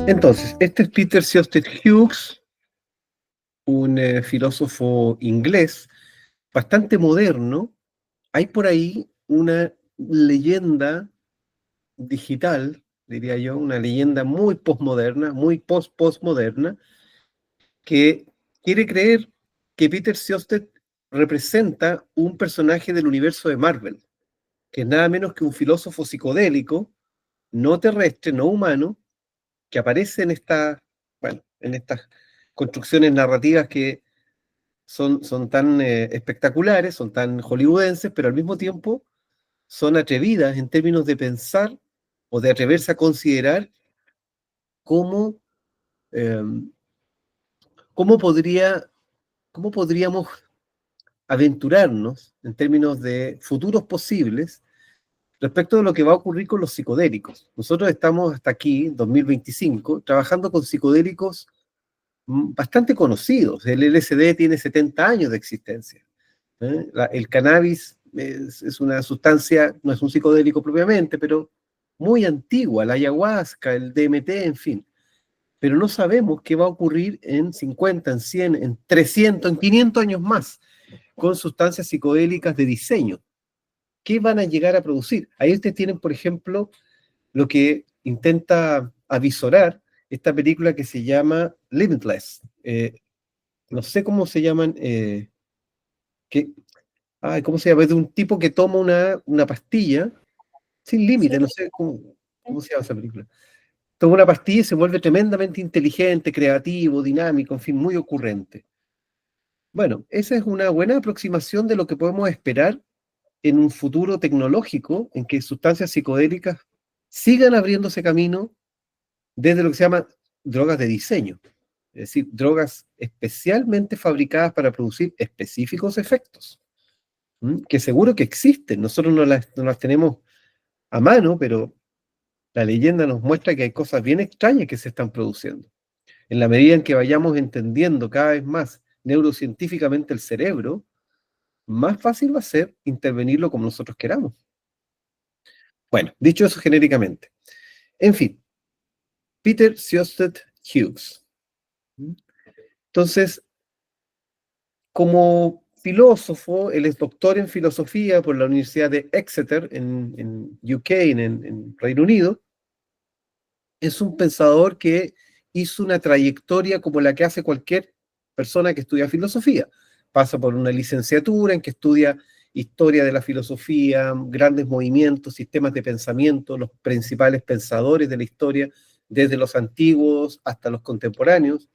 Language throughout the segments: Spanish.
Entonces, este es Peter Sehested Hughes, un filósofo inglés bastante moderno. Hay por ahí una leyenda digital, diría yo, una leyenda muy postmoderna, muy postmoderna, que quiere creer que Peter Sehested representa un personaje del universo de Marvel, que es nada menos que un filósofo psicodélico, no terrestre, no humano, que aparece bueno, en estas construcciones narrativas que son tan espectaculares, son tan hollywoodenses, pero al mismo tiempo son atrevidas en términos de pensar o de atreverse a considerar cómo, eh, cómo, podría, cómo podríamos aventurarnos en términos de futuros posibles respecto de lo que va a ocurrir con los psicodélicos. Nosotros estamos hasta aquí, 2025, trabajando con psicodélicos bastante conocidos. El LSD tiene 70 años de existencia. El cannabis es una sustancia, no es un psicodélico propiamente, pero muy antigua, la ayahuasca, el DMT, en fin. Pero no sabemos qué va a ocurrir en 50, en 100, en 300, en 500 años más con sustancias psicodélicas de diseño. ¿Qué van a llegar a producir? Ahí ustedes tienen, por ejemplo, lo que intenta avisorar esta película que se llama Limitless. No sé cómo se llaman, que, ¿cómo se llama? Es de un tipo que toma una pastilla sin límite, no sé cómo se llama esa película. Toma una pastilla y se vuelve tremendamente inteligente, creativo, dinámico, en fin, muy ocurrente. Bueno, esa es una buena aproximación de lo que podemos esperar en un futuro tecnológico en que sustancias psicodélicas sigan abriéndose camino desde lo que se llama drogas de diseño, es decir, drogas especialmente fabricadas para producir específicos efectos, que seguro que existen, nosotros no las tenemos a mano, pero la leyenda nos muestra que hay cosas bien extrañas que se están produciendo. En la medida en que vayamos entendiendo cada vez más neurocientíficamente el cerebro, más fácil va a ser intervenirlo como nosotros queramos. Bueno, dicho eso genéricamente. En fin, Peter Sehested Hughes. Entonces, como filósofo, él es doctor en filosofía por la Universidad de Exeter en UK, en Reino Unido. Es un pensador que hizo una trayectoria como la que hace cualquier persona que estudia filosofía. Pasa por una licenciatura en que estudia historia de la filosofía, grandes movimientos, sistemas de pensamiento, los principales pensadores de la historia, desde los antiguos hasta los contemporáneos.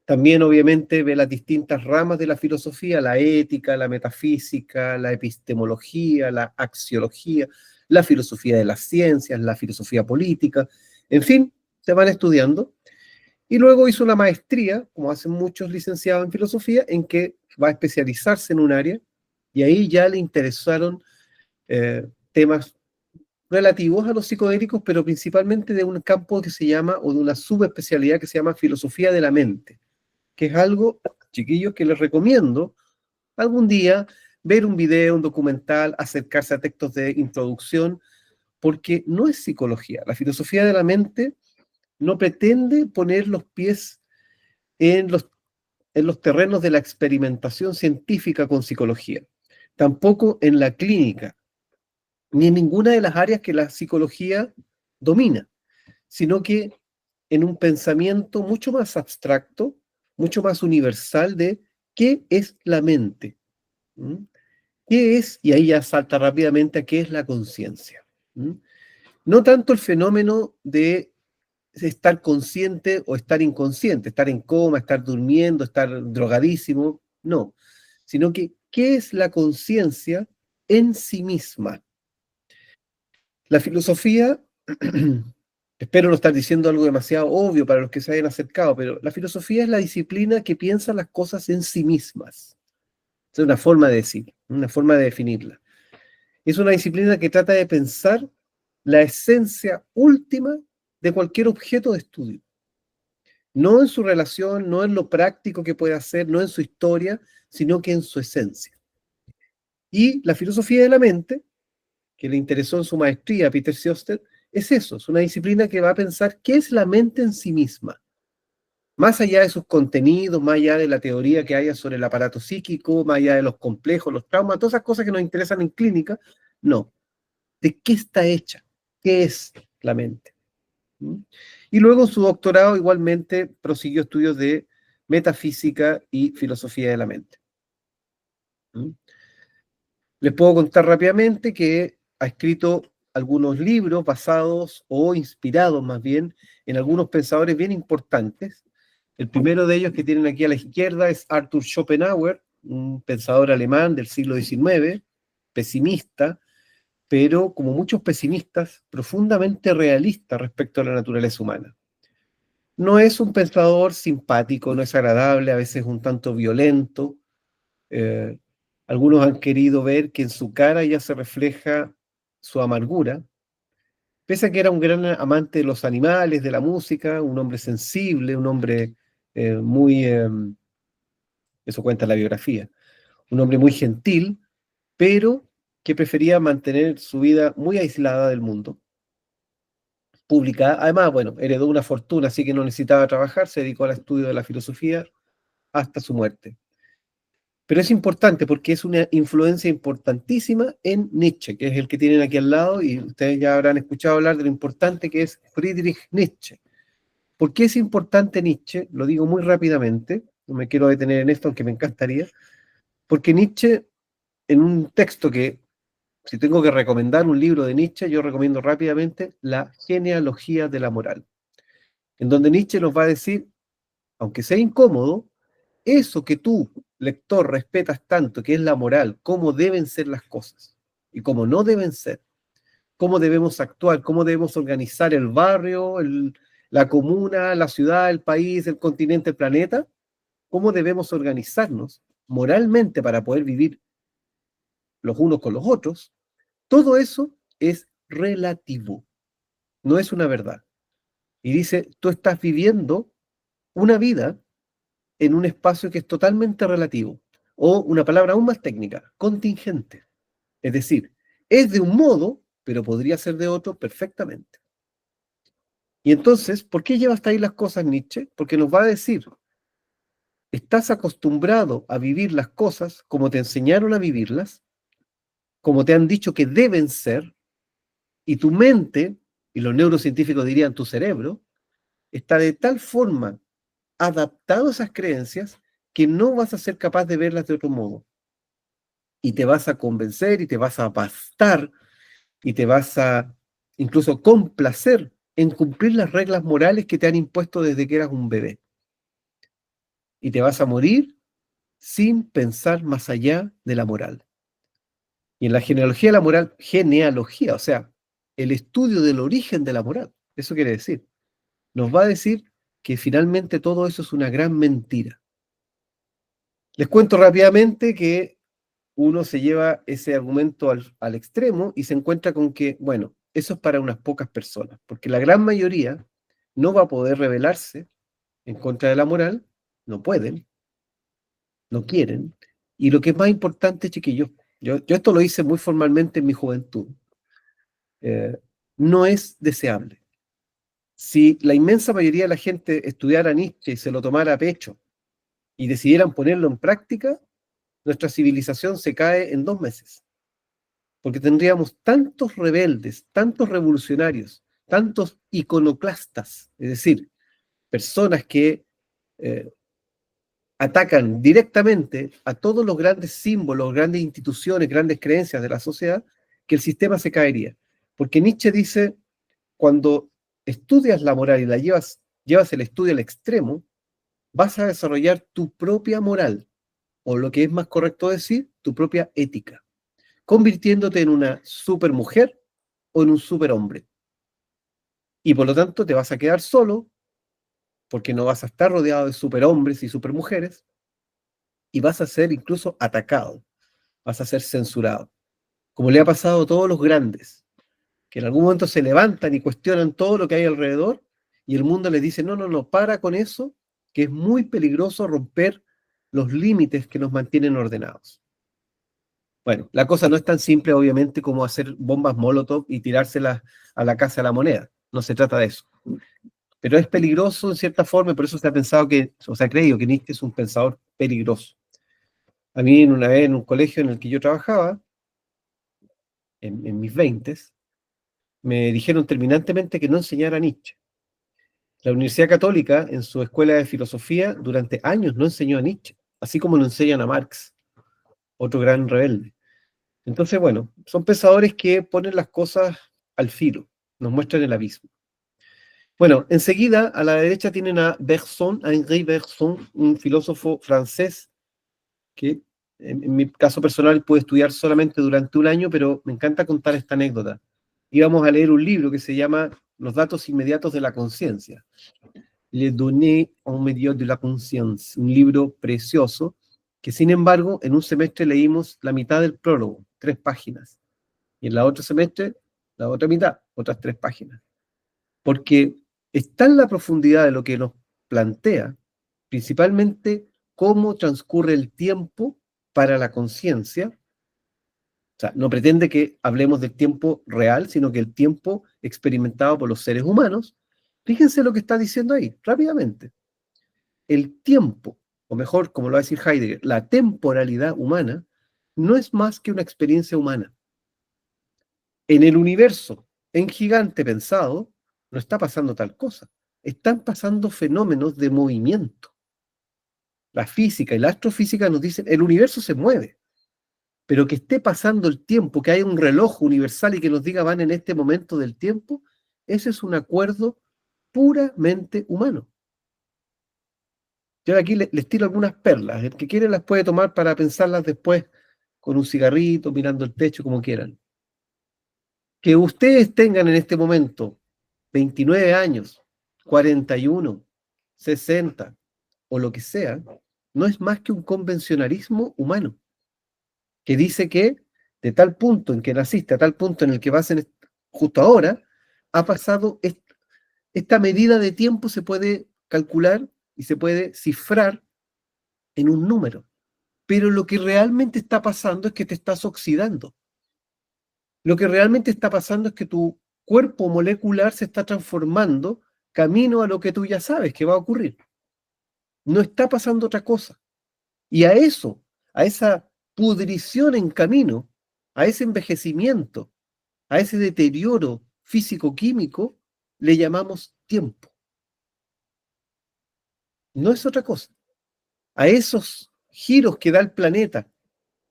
También, obviamente, ve las distintas ramas de la filosofía, la ética, la metafísica, la epistemología, la axiología, la filosofía de las ciencias, la filosofía política, en fin, se van estudiando. Y luego hizo una maestría, como hacen muchos licenciados en filosofía, en que va a especializarse en un área, y ahí ya le interesaron temas relativos a los psicodélicos, pero principalmente de un campo que se llama, o de una subespecialidad que se llama filosofía de la mente, que es algo, chiquillos, que les recomiendo algún día ver un video, un documental, acercarse a textos de introducción, porque no es psicología. La filosofía de la mente no pretende poner los pies en los terrenos de la experimentación científica con psicología, tampoco en la clínica, ni en ninguna de las áreas que la psicología domina, sino que en un pensamiento mucho más abstracto, mucho más universal de qué es la mente, ¿Mm? ¿Qué es? Y ahí ya salta rápidamente a qué es la conciencia. No tanto el fenómeno de estar consciente o estar inconsciente, estar en coma, estar durmiendo, estar drogadísimo, no, sino que qué es la conciencia en sí misma. La filosofía, espero no estar diciendo algo demasiado obvio para los que se hayan acercado, pero la filosofía es la disciplina que piensa las cosas en sí mismas. Es una forma de decir, una forma de definirla. Es una disciplina que trata de pensar la esencia última de cualquier objeto de estudio. No en su relación, no en lo práctico que puede hacer, no en su historia, sino que en su esencia. Y la filosofía de la mente, que le interesó en su maestría a Peter Sehested, es eso, es una disciplina que va a pensar qué es la mente en sí misma, más allá de sus contenidos, más allá de la teoría que haya sobre el aparato psíquico, más allá de los complejos, los traumas, todas esas cosas que nos interesan en clínica, no, de qué está hecha, qué es la mente. ¿Mm? Y luego en su doctorado igualmente prosiguió estudios de metafísica y filosofía de la mente. ¿Mm? Les puedo contar rápidamente que ha escrito algunos libros basados o inspirados más bien en algunos pensadores bien importantes. El primero de ellos que tienen aquí a la izquierda es Arthur Schopenhauer, un pensador alemán del siglo XIX, pesimista, pero como muchos pesimistas, profundamente realista respecto a la naturaleza humana. No es un pensador simpático, no es agradable, a veces un tanto violento. Eh, Algunos han querido ver que en su cara ya se refleja su amargura, pese a que era un gran amante de los animales, de la música, un hombre sensible, un hombre muy, eso cuenta la biografía, un hombre muy gentil, pero que prefería mantener su vida muy aislada del mundo pública. Además, bueno, heredó una fortuna, así que no necesitaba trabajar, se dedicó al estudio de la filosofía hasta su muerte. Pero es importante porque es una influencia importantísima en Nietzsche, que es el que tienen aquí al lado, y ustedes ya habrán escuchado hablar de lo importante que es Friedrich Nietzsche. ¿Por qué es importante Nietzsche? Lo digo muy rápidamente, no me quiero detener en esto, aunque me encantaría, porque Nietzsche, en un texto que, si tengo que recomendar un libro de Nietzsche, yo recomiendo rápidamente La genealogía de la moral, en donde Nietzsche nos va a decir, aunque sea incómodo, eso que tú, lector, respetas tanto, que es la moral, cómo deben ser las cosas y cómo no deben ser, cómo debemos actuar, cómo debemos organizar el barrio, la comuna, la ciudad, el país, el continente, el planeta, cómo debemos organizarnos moralmente para poder vivir los unos con los otros, todo eso es relativo, no es una verdad. Y dice, tú estás viviendo una vida en un espacio que es totalmente relativo, o una palabra aún más técnica, contingente. Es decir, es de un modo, pero podría ser de otro perfectamente. Y entonces, ¿por qué lleva hasta ahí las cosas Nietzsche? Porque nos va a decir, estás acostumbrado a vivir las cosas como te enseñaron a vivirlas, como te han dicho que deben ser, y tu mente, y los neurocientíficos dirían tu cerebro, está de tal forma adaptado a esas creencias que no vas a ser capaz de verlas de otro modo. Y te vas a convencer y te vas a bastar y te vas a incluso complacer en cumplir las reglas morales que te han impuesto desde que eras un bebé. Y te vas a morir sin pensar más allá de la moral. Y en la genealogía de la moral, genealogía, o sea, el estudio del origen de la moral, eso quiere decir, nos va a decir que finalmente todo eso es una gran mentira. Les cuento rápidamente que uno se lleva ese argumento al extremo y se encuentra con que, bueno, eso es para unas pocas personas, porque la gran mayoría no va a poder rebelarse en contra de la moral, no pueden, no quieren, y lo que es más importante, chiquillos, yo esto lo hice muy formalmente en mi juventud, eh, no es deseable. Si la inmensa mayoría de la gente estudiara Nietzsche y se lo tomara a pecho y decidieran ponerlo en práctica, nuestra civilización se cae en 2 meses. Porque tendríamos tantos rebeldes, tantos revolucionarios, tantos iconoclastas, es decir, personas que eh, atacan directamente a todos los grandes símbolos, grandes instituciones, grandes creencias de la sociedad, que el sistema se caería. Porque Nietzsche dice, cuando estudias la moral y llevas el estudio al extremo, vas a desarrollar tu propia moral, o lo que es más correcto decir, tu propia ética, convirtiéndote en una supermujer o en un superhombre. Y por lo tanto te vas a quedar solo, porque no vas a estar rodeado de superhombres y supermujeres, y vas a ser incluso atacado, vas a ser censurado, como le ha pasado a todos los grandes, que en algún momento se levantan y cuestionan todo lo que hay alrededor, y el mundo les dice, no, no, no, para con eso, que es muy peligroso romper los límites que nos mantienen ordenados. Bueno, la cosa no es tan simple, obviamente, como hacer bombas Molotov y tirárselas a la Casa de la Moneda. No se trata de eso. Pero es peligroso en cierta forma, y por eso se ha pensado que, o se ha creído que Nietzsche es un pensador peligroso. A mí, una vez en un colegio en el que yo trabajaba, en mis veintes, me dijeron terminantemente que no enseñara Nietzsche. La Universidad Católica, en su escuela de filosofía, durante años no enseñó a Nietzsche, así como no enseñan a Marx, otro gran rebelde. Entonces, bueno, son pensadores que ponen las cosas al filo, nos muestran el abismo. Bueno, enseguida a la derecha tienen a Bergson, a Henri Bergson, un filósofo francés que en mi caso personal pude estudiar solamente durante un año, pero me encanta contar esta anécdota. Íbamos a leer un libro que se llama Los datos inmediatos de la conciencia, Les données immédiates de la conscience, un libro precioso que sin embargo en un semestre leímos la mitad del prólogo, 3 páginas, y en la otro semestre la otra mitad, otras 3 páginas, porque está en la profundidad de lo que nos plantea, principalmente cómo transcurre el tiempo para la conciencia. O sea, no pretende que hablemos del tiempo real, sino que el tiempo experimentado por los seres humanos. Fíjense lo que está diciendo ahí, rápidamente. El tiempo, o mejor, como lo va a decir Heidegger, la temporalidad humana, no es más que una experiencia humana. En el universo, en gigante pensado, no está pasando tal cosa. Están pasando fenómenos de movimiento. La física y la astrofísica nos dicen, el universo se mueve, pero que esté pasando el tiempo, que haya un reloj universal y que nos diga van en este momento del tiempo, ese es un acuerdo puramente humano. Yo aquí les tiro algunas perlas. El que quiere las puede tomar para pensarlas después con un cigarrito, mirando el techo, como quieran. Que ustedes tengan en este momento 29 años, 41, 60 o lo que sea, no es más que un convencionalismo humano que dice que de tal punto en que naciste a tal punto en el que vas justo ahora, ha pasado esta medida de tiempo se puede calcular y se puede cifrar en un número. Pero lo que realmente está pasando es que te estás oxidando. Lo que realmente está pasando es que tu cuerpo molecular se está transformando camino a lo que tú ya sabes que va a ocurrir. No está pasando otra cosa. Y a eso, a esa pudrición en camino, a ese envejecimiento, a ese deterioro físico-químico, le llamamos tiempo. No es otra cosa. A esos giros que da el planeta,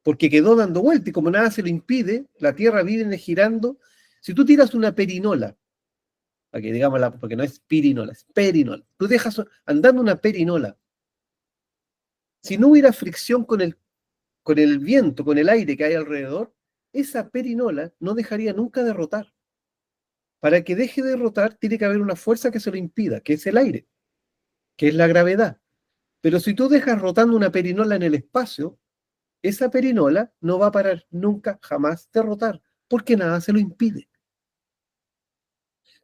porque quedó dando vuelta y como nada se lo impide, la Tierra viene girando. Si tú tiras una perinola, para que digamos, porque no es pirinola, es perinola, tú dejas andando una perinola, si no hubiera fricción con el viento, con el aire que hay alrededor, esa perinola no dejaría nunca de rotar. Para que deje de rotar, tiene que haber una fuerza que se lo impida, que es el aire, que es la gravedad. Pero si tú dejas rotando una perinola en el espacio, esa perinola no va a parar nunca, jamás de rotar, porque nada se lo impide.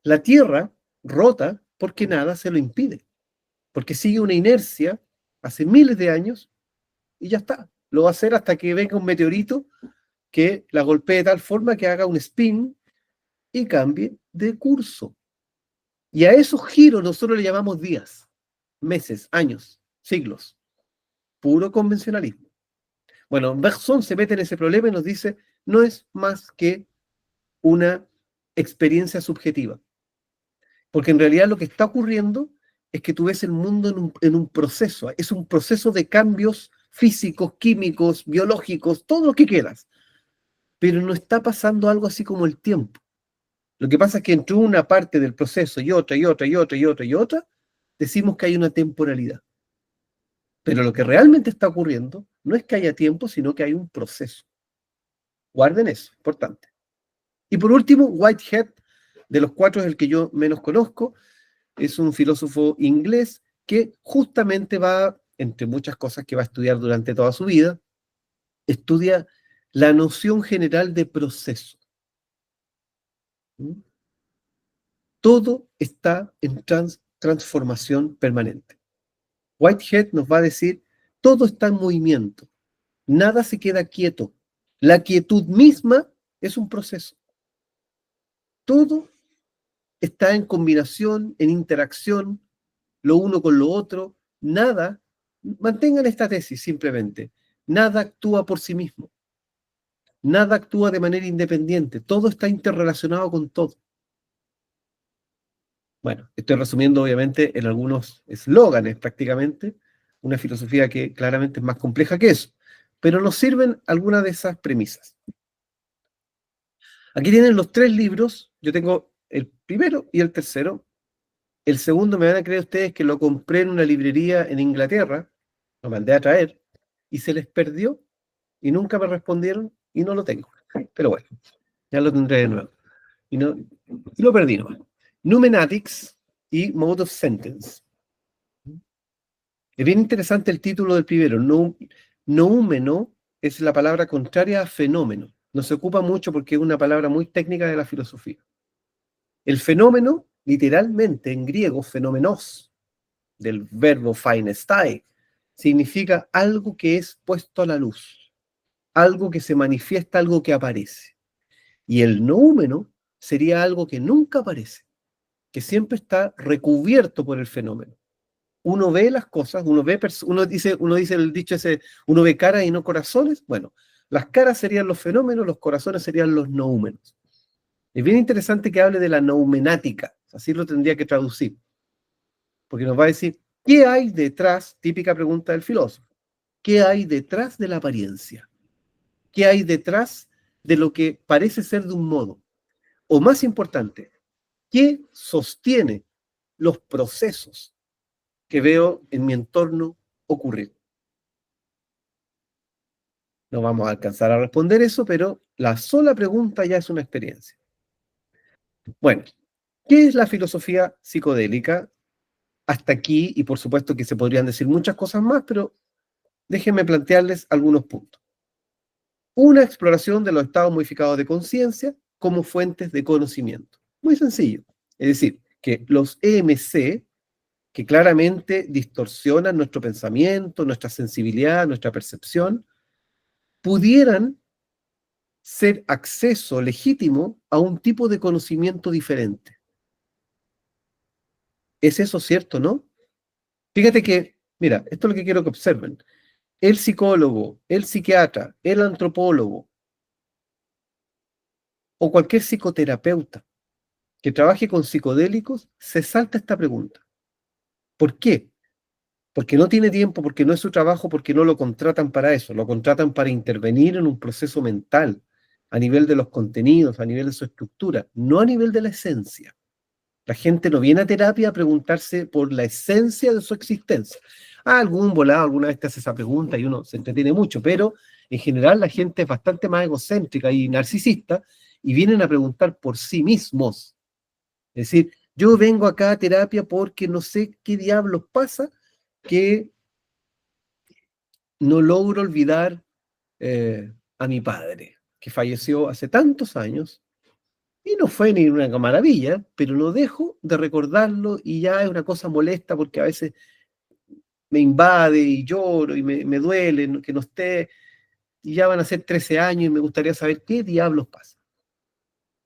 La Tierra rota porque nada se lo impide, porque sigue una inercia hace miles de años y ya está. Lo va a hacer hasta que venga un meteorito que la golpee de tal forma que haga un spin y cambie de curso. Y a esos giros nosotros le llamamos días, meses, años, siglos. Puro convencionalismo. Bueno, Bergson se mete en ese problema y nos dice, no es más que una experiencia subjetiva. Porque en realidad lo que está ocurriendo es que tú ves el mundo en un proceso. Es un proceso de cambios físicos, químicos, biológicos, todo lo que quieras. Pero no está pasando algo así como el tiempo. Lo que pasa es que entre una parte del proceso y otra, y otra, y otra, y otra, y otra, decimos que hay una temporalidad. Pero lo que realmente está ocurriendo no es que haya tiempo, sino que hay un proceso. Guarden eso, importante. Y por último, Whitehead, de los 4 es el que yo menos conozco, es un filósofo inglés que justamente va, entre muchas cosas que va a estudiar durante toda su vida, estudia la noción general de proceso. ¿Mm? Todo está en transformación permanente. Whitehead nos va a decir, todo está en movimiento, nada se queda quieto, La quietud misma es un proceso. Todo está en combinación, en interacción, lo uno con lo otro. Nada, mantengan esta tesis simplemente, nada actúa por sí mismo, nada actúa de manera independiente, todo está interrelacionado con todo. Bueno, estoy resumiendo obviamente en algunos eslóganes prácticamente, una filosofía que claramente es más compleja que eso, pero nos sirven algunas de esas premisas. Aquí tienen los 3 libros, yo tengo el primero y el tercero. El segundo, me van a creer ustedes que lo compré en una librería en Inglaterra, lo mandé a traer, y se les perdió, y nunca me respondieron, y no lo tengo. Pero bueno, ya lo tendré de nuevo. Y lo perdí nomás. Numenatics y Mode of Sentence. Es bien interesante el título del primero. Noúmeno es la palabra contraria a fenómeno. No se ocupa mucho porque es una palabra muy técnica de la filosofía. El fenómeno, literalmente en griego, fenómenos, del verbo phainestai, significa algo que es puesto a la luz, algo que se manifiesta, algo que aparece. Y el noúmeno sería algo que nunca aparece, que siempre está recubierto por el fenómeno. Uno ve las cosas, uno dice el dicho ese, uno ve caras y no corazones. Bueno, las caras serían los fenómenos, los corazones serían los noúmenos. Es bien interesante que hable de la noumenática, así lo tendría que traducir, porque nos va a decir, ¿qué hay detrás? Típica pregunta del filósofo. ¿Qué hay detrás de la apariencia? ¿Qué hay detrás de lo que parece ser de un modo? O más importante, ¿qué sostiene los procesos que veo en mi entorno ocurrir? No vamos a alcanzar a responder eso, pero la sola pregunta ya es una experiencia. Bueno, ¿qué es la filosofía psicodélica? Hasta aquí, y por supuesto que se podrían decir muchas cosas más, pero déjenme plantearles algunos puntos. Una exploración de los estados modificados de conciencia como fuentes de conocimiento. Muy sencillo. Es decir, que los EMC, que claramente distorsionan nuestro pensamiento, nuestra sensibilidad, nuestra percepción, pudieran ser acceso legítimo a un tipo de conocimiento diferente. ¿Es eso cierto, no? Fíjate que, mira, esto es lo que quiero que observen. El psicólogo, el psiquiatra, el antropólogo o cualquier psicoterapeuta que trabaje con psicodélicos se salta esta pregunta. ¿Por qué? Porque no tiene tiempo, porque no es su trabajo, porque no lo contratan para eso, lo contratan para intervenir en un proceso mental, a nivel de los contenidos, a nivel de su estructura, no a nivel de la esencia. La gente no viene a terapia a preguntarse por la esencia de su existencia. Algún volado alguna vez te hace esa pregunta y uno se entretiene mucho, pero en general la gente es bastante más egocéntrica y narcisista y vienen a preguntar por sí mismos. Es decir, yo vengo acá a terapia porque no sé qué diablos pasa, que no logro olvidar a mi padre, que falleció hace tantos años, y no fue ni una maravilla, pero no dejo de recordarlo y ya es una cosa molesta porque a veces me invade y lloro y me duele que no esté, y ya van a ser 13 años y me gustaría saber qué diablos pasa.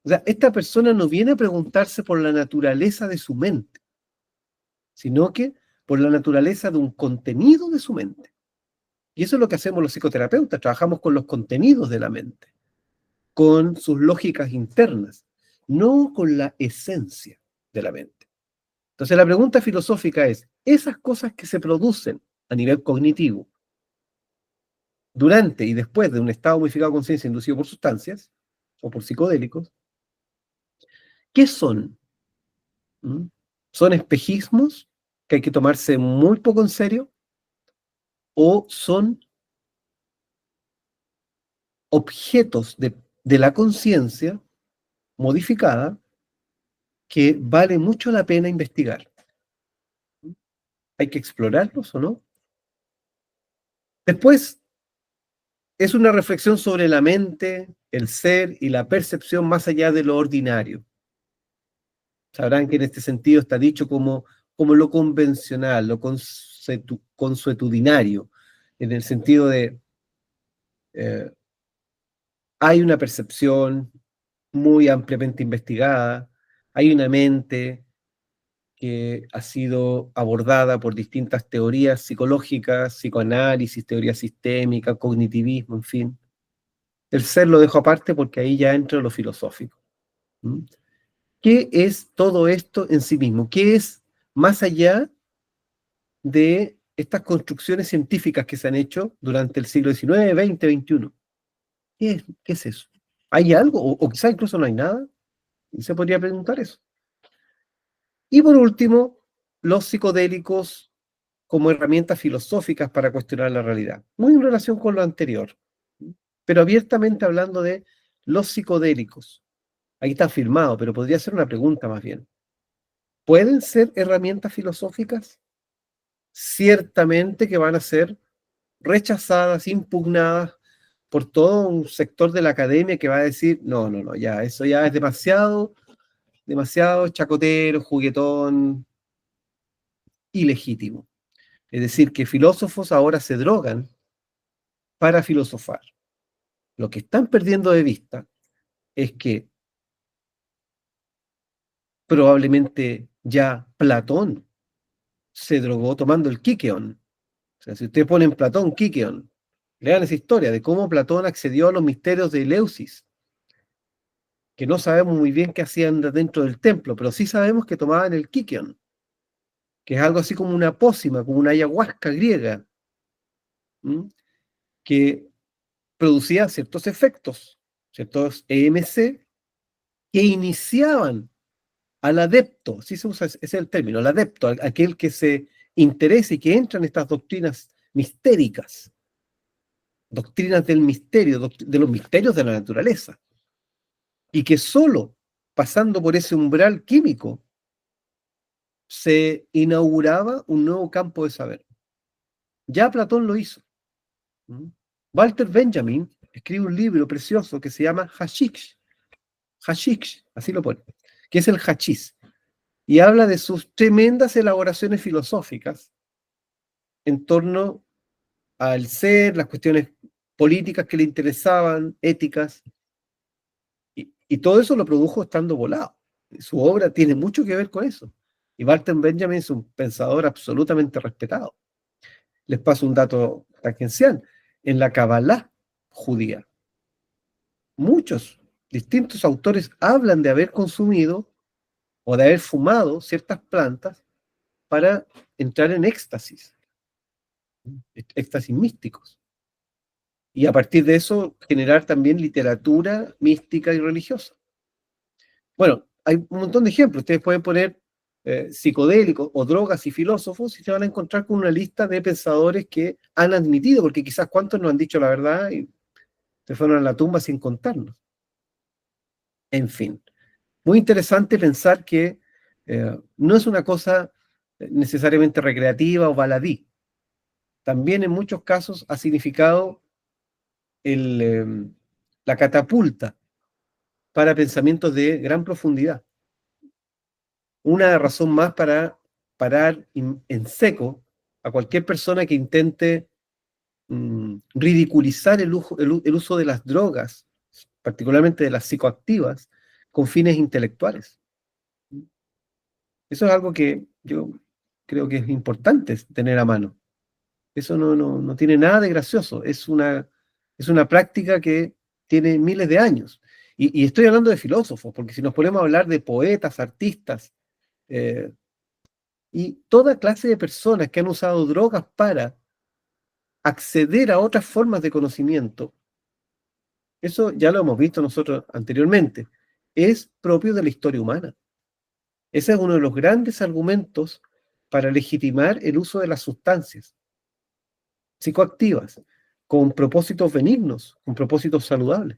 O sea, esta persona no viene a preguntarse por la naturaleza de su mente, sino que por la naturaleza de un contenido de su mente. Y eso es lo que hacemos los psicoterapeutas, trabajamos con los contenidos de la mente, con sus lógicas internas, no con la esencia de la mente. Entonces la pregunta filosófica es, esas cosas que se producen a nivel cognitivo durante y después de un estado modificado de conciencia inducido por sustancias o por psicodélicos, ¿qué son? ¿Mm? ¿Son espejismos que hay que tomarse muy poco en serio? ¿O son objetos de la conciencia modificada que vale mucho la pena investigar? ¿Hay que explorarlos o no? Después, es una reflexión sobre la mente, el ser y la percepción más allá de lo ordinario. Sabrán que en este sentido está dicho como lo convencional, lo consuetudinario, en el sentido de hay una percepción muy ampliamente investigada, hay una mente que ha sido abordada por distintas teorías psicológicas, psicoanálisis, teoría sistémica, cognitivismo, en fin. El ser lo dejo aparte porque ahí ya entra lo filosófico. ¿Mm? ¿Qué es todo esto en sí mismo? ¿Qué es más allá de estas construcciones científicas que se han hecho durante el siglo XIX, XX, XXI? ¿Qué es eso? ¿Hay algo? O quizá incluso no hay nada. Y se podría preguntar eso. Y por último, los psicodélicos como herramientas filosóficas para cuestionar la realidad. Muy en relación con lo anterior, pero abiertamente hablando de los psicodélicos. Ahí está afirmado, pero podría ser una pregunta más bien. ¿Pueden ser herramientas filosóficas? Ciertamente que van a ser rechazadas, impugnadas por todo un sector de la academia que va a decir, no, no, no, ya, eso ya es demasiado, demasiado chacotero, juguetón, ilegítimo. Es decir, que filósofos ahora se drogan para filosofar. Lo que están perdiendo de vista es que probablemente ya Platón se drogó tomando el Kikeon. O sea, si ustedes ponen Platón, Kikeon, lean esa historia de cómo Platón accedió a los misterios de Eleusis, que no sabemos muy bien qué hacían dentro del templo, pero sí sabemos que tomaban el Kikeon, que es algo así como una pócima, como una ayahuasca griega, ¿m? Que producía ciertos efectos, ciertos EMC, que iniciaban al adepto, así se usa, ese es el término, al adepto, aquel que se interesa y que entra en estas doctrinas mistéricas, doctrinas del misterio, de los misterios de la naturaleza, y que solo pasando por ese umbral químico se inauguraba un nuevo campo de saber. Ya Platón lo hizo. ¿Mm? Walter Benjamin escribe un libro precioso que se llama Hashish, Hashish, así lo pone, que es el hachís, y habla de sus tremendas elaboraciones filosóficas en torno al ser, las cuestiones políticas que le interesaban, éticas, y todo eso lo produjo estando volado. Su obra tiene mucho que ver con eso. Y Walter Benjamin es un pensador absolutamente respetado. Les paso un dato tangencial. En la Kabbalah judía, muchos distintos autores hablan de haber consumido o de haber fumado ciertas plantas para entrar en éxtasis, éxtasis místicos. Y a partir de eso generar también literatura mística y religiosa. Bueno, hay un montón de ejemplos. Ustedes pueden poner psicodélicos o drogas y filósofos y se van a encontrar con una lista de pensadores que han admitido, porque quizás cuántos no han dicho la verdad y se fueron a la tumba sin contarnos. En fin, muy interesante pensar que no es una cosa necesariamente recreativa o baladí. También en muchos casos ha significado el, la catapulta para pensamientos de gran profundidad. Una razón más para parar en seco a cualquier persona que intente ridiculizar el uso de las drogas, particularmente de las psicoactivas, con fines intelectuales. Eso es algo que yo creo que es importante tener a mano. Eso no tiene nada de gracioso, es una práctica que tiene miles de años. Y estoy hablando de filósofos, porque si nos ponemos a hablar de poetas, artistas, eh, y toda clase de personas que han usado drogas para acceder a otras formas de conocimiento, eso ya lo hemos visto nosotros anteriormente, es propio de la historia humana. Ese es uno de los grandes argumentos para legitimar el uso de las sustancias psicoactivas con propósitos benignos, con propósitos saludables.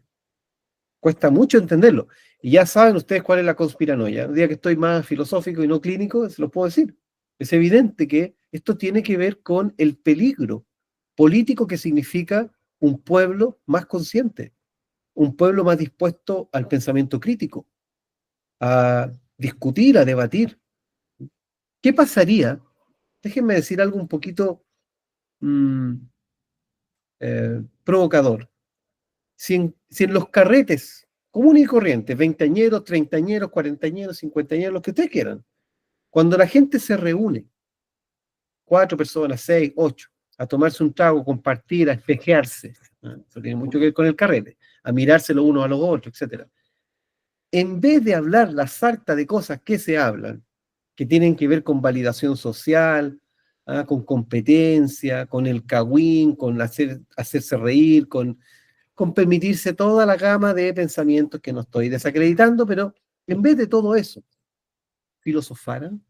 Cuesta mucho entenderlo. Y ya saben ustedes cuál es la conspiranoia. Un día que estoy más filosófico y no clínico, se lo puedo decir. Es evidente que esto tiene que ver con el peligro político que significa un pueblo más consciente, un pueblo más dispuesto al pensamiento crítico, a discutir, a debatir. ¿Qué pasaría? Déjenme decir algo un poquito provocador. Si en los carretes comunes y corrientes, veinteañeros, treintañeros, cuarentañeros, cincuentañeros, los que ustedes quieran, cuando la gente se reúne, 4 personas, 6, 8, a tomarse un trago, compartir, a espejearse, ¿no? Eso tiene mucho que ver con el carrete, a mirarse los unos a los otros, etc. En vez de hablar la sarta de cosas que se hablan, que tienen que ver con validación social, con competencia, con el cagüín, con hacerse reír, con permitirse toda la gama de pensamientos que no estoy desacreditando, pero en vez de todo eso, filosofaran,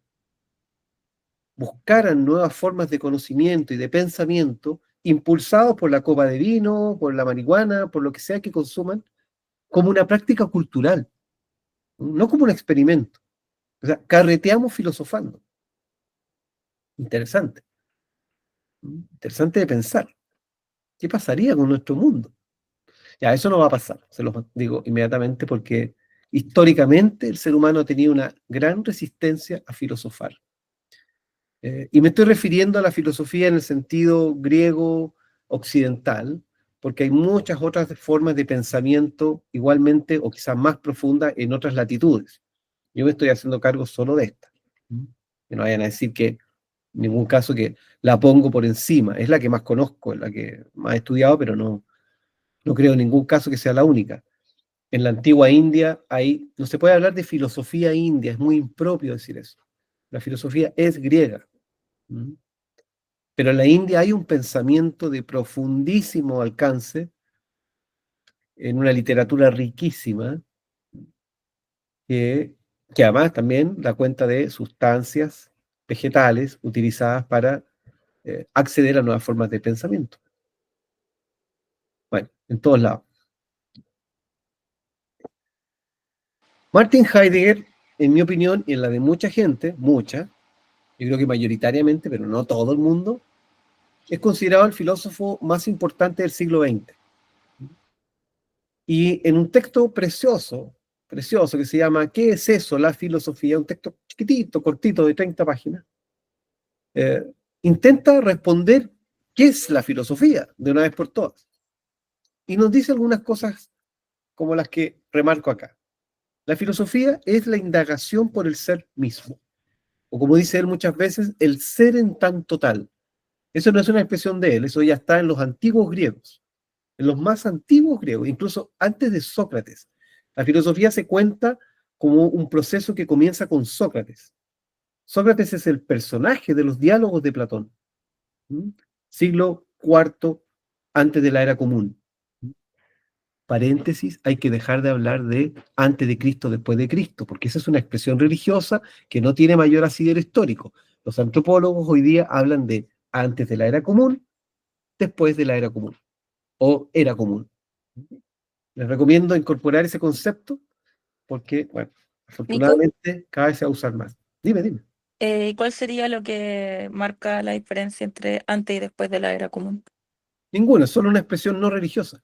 buscaran nuevas formas de conocimiento y de pensamiento, impulsados por la copa de vino, por la marihuana, por lo que sea que consuman, como una práctica cultural, no como un experimento. O sea, carreteamos filosofando. Interesante. Interesante de pensar. ¿Qué pasaría con nuestro mundo? Ya, eso no va a pasar, se los digo inmediatamente, porque históricamente el ser humano ha tenido una gran resistencia a filosofar. Y me estoy refiriendo a la filosofía en el sentido griego occidental, porque hay muchas otras formas de pensamiento igualmente o quizás más profundas en otras latitudes. Yo me estoy haciendo cargo solo de esta. Que no vayan a decir que en ningún caso que la pongo por encima. Es la que más conozco, es la que más he estudiado, pero no creo en ningún caso que sea la única. En la antigua India no se puede hablar de filosofía india, es muy impropio decir eso. La filosofía es griega. Pero en la India hay un pensamiento de profundísimo alcance, en una literatura riquísima, que, que además también da cuenta de sustancias vegetales utilizadas para acceder a nuevas formas de pensamiento. Bueno, en todos lados. Martin Heidegger, en mi opinión, y en la de mucha gente, mucha, yo creo que mayoritariamente, pero no todo el mundo, es considerado el filósofo más importante del siglo XX. Y en un texto precioso, precioso, que se llama ¿Qué es eso, la filosofía? Un texto chiquitito, cortito, de 30 páginas, eh, intenta responder qué es la filosofía, de una vez por todas. Y nos dice algunas cosas como las que remarco acá. La filosofía es la indagación por el ser mismo, o como dice él muchas veces, el ser en tanto tal. Eso no es una expresión de él, eso ya está en los antiguos griegos, en los más antiguos griegos, incluso antes de Sócrates. La filosofía se cuenta como un proceso que comienza con Sócrates. Sócrates es el personaje de los diálogos de Platón, siglo IV antes de la era común. Paréntesis, hay que dejar de hablar de antes de Cristo, después de Cristo, porque esa es una expresión religiosa que no tiene mayor asidero histórico. Los antropólogos hoy día hablan de antes de la era común, después de la era común, o era común. Les recomiendo incorporar ese concepto porque, bueno, Nico, afortunadamente cada vez se va a usar más. Dime, dime. ¿cuál sería lo que marca la diferencia entre antes y después de la era común? Ninguna, es solo una expresión no religiosa,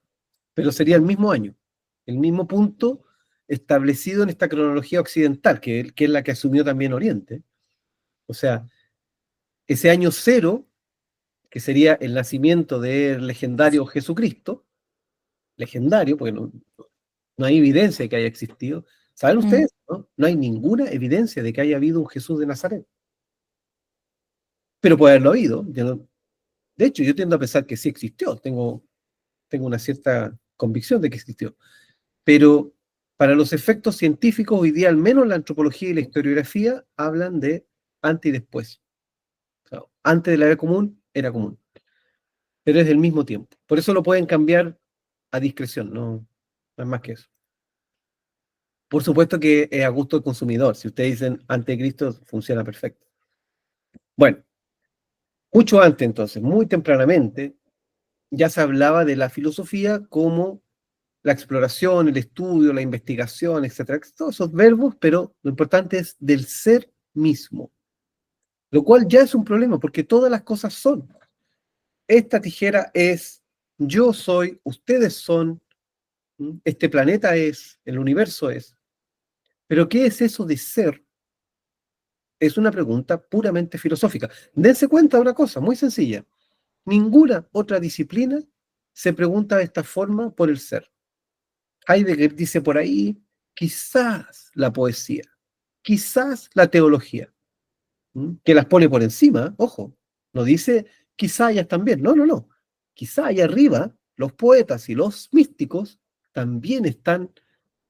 pero sería el mismo año, el mismo punto establecido en esta cronología occidental, que es la que asumió también Oriente. O sea, ese año cero, que sería el nacimiento del legendario Jesucristo, legendario, porque no hay evidencia de que haya existido. ¿Saben Mm. ustedes? ¿No? No hay ninguna evidencia de que haya habido un Jesús de Nazaret. Pero puede haberlo habido. De hecho, yo tiendo a pensar que sí existió. Tengo una cierta convicción de que existió. Pero para los efectos científicos, hoy día, al menos la antropología y la historiografía, hablan de antes y después. O sea, antes de la era común, era común. Pero es del mismo tiempo. Por eso lo pueden cambiar a discreción, no es más que eso. Por supuesto que es a gusto del consumidor. Si ustedes dicen antes de Cristo, funciona perfecto. Bueno, mucho antes entonces, muy tempranamente, ya se hablaba de la filosofía como la exploración, el estudio, la investigación, etcétera. Todos esos verbos, pero lo importante es del ser mismo, lo cual ya es un problema porque todas las cosas son. Esta tijera es, yo soy, ustedes son, este planeta es, el universo es. Pero ¿qué es eso de ser? Es una pregunta puramente filosófica. Dense cuenta de una cosa muy sencilla. Ninguna otra disciplina se pregunta de esta forma por el ser. Heidegger dice por ahí, quizás la poesía, quizás la teología, que las pone por encima, ojo, no dice quizá ellas también, no, no, no, quizá allá arriba los poetas y los místicos también están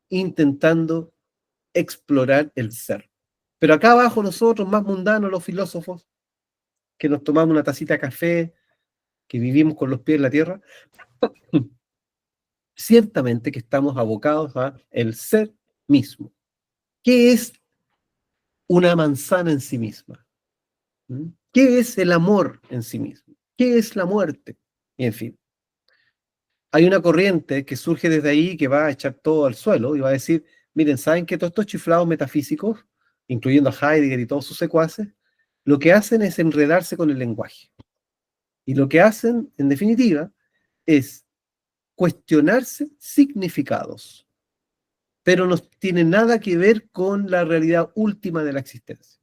intentando explorar el ser. Pero acá abajo nosotros, más mundanos, los filósofos, que nos tomamos una tacita de café, que vivimos con los pies en la tierra, ciertamente que estamos abocados a el ser mismo. ¿Qué es una manzana en sí misma? ¿Qué es el amor en sí mismo? ¿Qué es la muerte? Y en fin, hay una corriente que surge desde ahí que va a echar todo al suelo y va a decir, miren, ¿saben que todos estos chiflados metafísicos, incluyendo a Heidegger y todos sus secuaces, lo que hacen es enredarse con el lenguaje? Y lo que hacen, en definitiva, es cuestionarse significados, pero no tiene nada que ver con la realidad última de la existencia.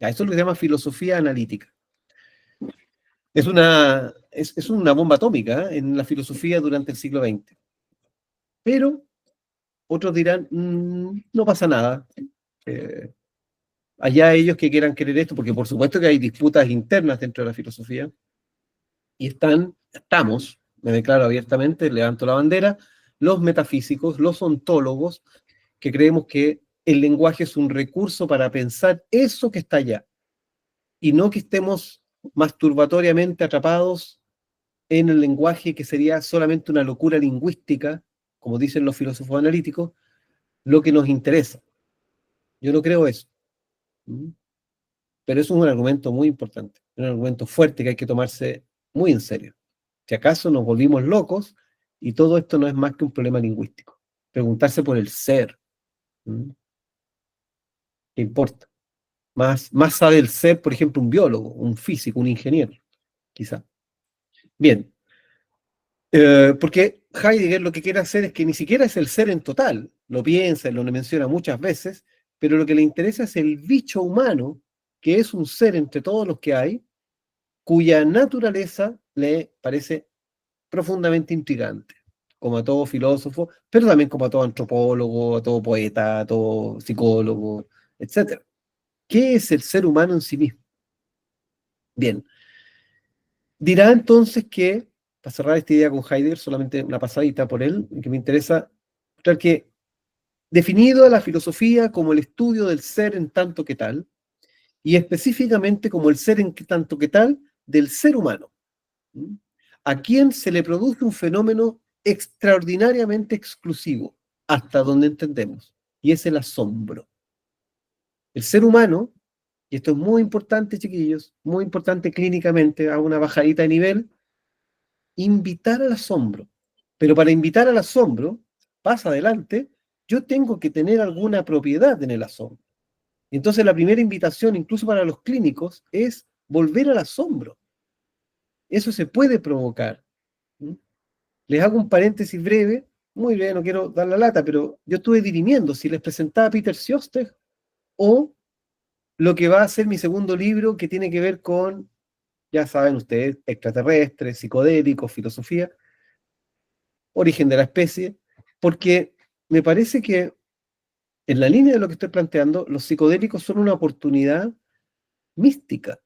Ya, eso es lo que se llama filosofía analítica. Es una bomba atómica, en la filosofía durante el siglo XX. Pero otros dirán, no pasa nada. Eh, Allá ellos que quieran creer esto, porque por supuesto que hay disputas internas dentro de la filosofía, y estamos, me declaro abiertamente, levanto la bandera, los metafísicos, los ontólogos, que creemos que el lenguaje es un recurso para pensar eso que está allá, y no que estemos masturbatoriamente atrapados en el lenguaje que sería solamente una locura lingüística, como dicen los filósofos analíticos, lo que nos interesa. Yo no creo eso. Pero eso es un argumento muy importante, un argumento fuerte que hay que tomarse muy en serio. Si acaso nos volvimos locos y todo esto no es más que un problema lingüístico. Preguntarse por el ser. ¿Qué importa? Más sabe el ser, por ejemplo, un biólogo, un físico, un ingeniero, quizá. Bien, porque Heidegger lo que quiere hacer es que ni siquiera es el ser en total, lo piensa, lo menciona muchas veces, pero lo que le interesa es el bicho humano, que es un ser entre todos los que hay, cuya naturaleza le parece profundamente intrigante, como a todo filósofo, pero también como a todo antropólogo, a todo poeta, a todo psicólogo, etc. ¿Qué es el ser humano en sí mismo? Bien, dirá entonces que, para cerrar esta idea con Heidegger, solamente una pasadita por él, que me interesa mostrar que, definido la filosofía como el estudio del ser en tanto que tal, y específicamente como el ser en tanto que tal del ser humano, a quien se le produce un fenómeno extraordinariamente exclusivo, hasta donde entendemos, y es el asombro. El ser humano, y esto es muy importante, chiquillos, muy importante clínicamente, hago una bajadita de nivel, invitar al asombro. Pero para invitar al asombro, pasa adelante, yo tengo que tener alguna propiedad en el asombro. Entonces la primera invitación, incluso para los clínicos, es volver al asombro. Eso se puede provocar. Les hago un paréntesis breve, muy breve, no quiero dar la lata, pero yo estuve dirimiendo si les presentaba a Peter Sjöstedt o lo que va a ser mi segundo libro, que tiene que ver con, ya saben ustedes, extraterrestres, psicodélicos, filosofía, origen de la especie, porque me parece que en la línea de lo que estoy planteando, los psicodélicos son una oportunidad mística,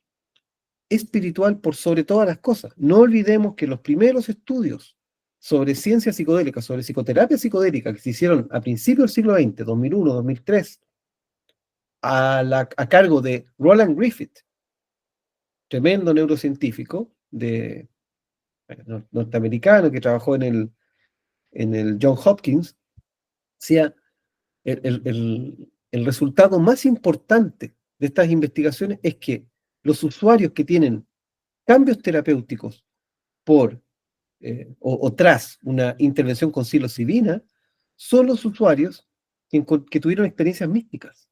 espiritual por sobre todas las cosas. No olvidemos que los primeros estudios sobre ciencia psicodélica, sobre psicoterapia psicodélica, que se hicieron a principios del siglo XX, 2001, 2003, a cargo de Roland Griffith, tremendo neurocientífico norteamericano que trabajó en el John Hopkins, decía, el resultado más importante de estas investigaciones es que los usuarios que tienen cambios terapéuticos por o tras una intervención con psilocibina son los usuarios que tuvieron experiencias místicas.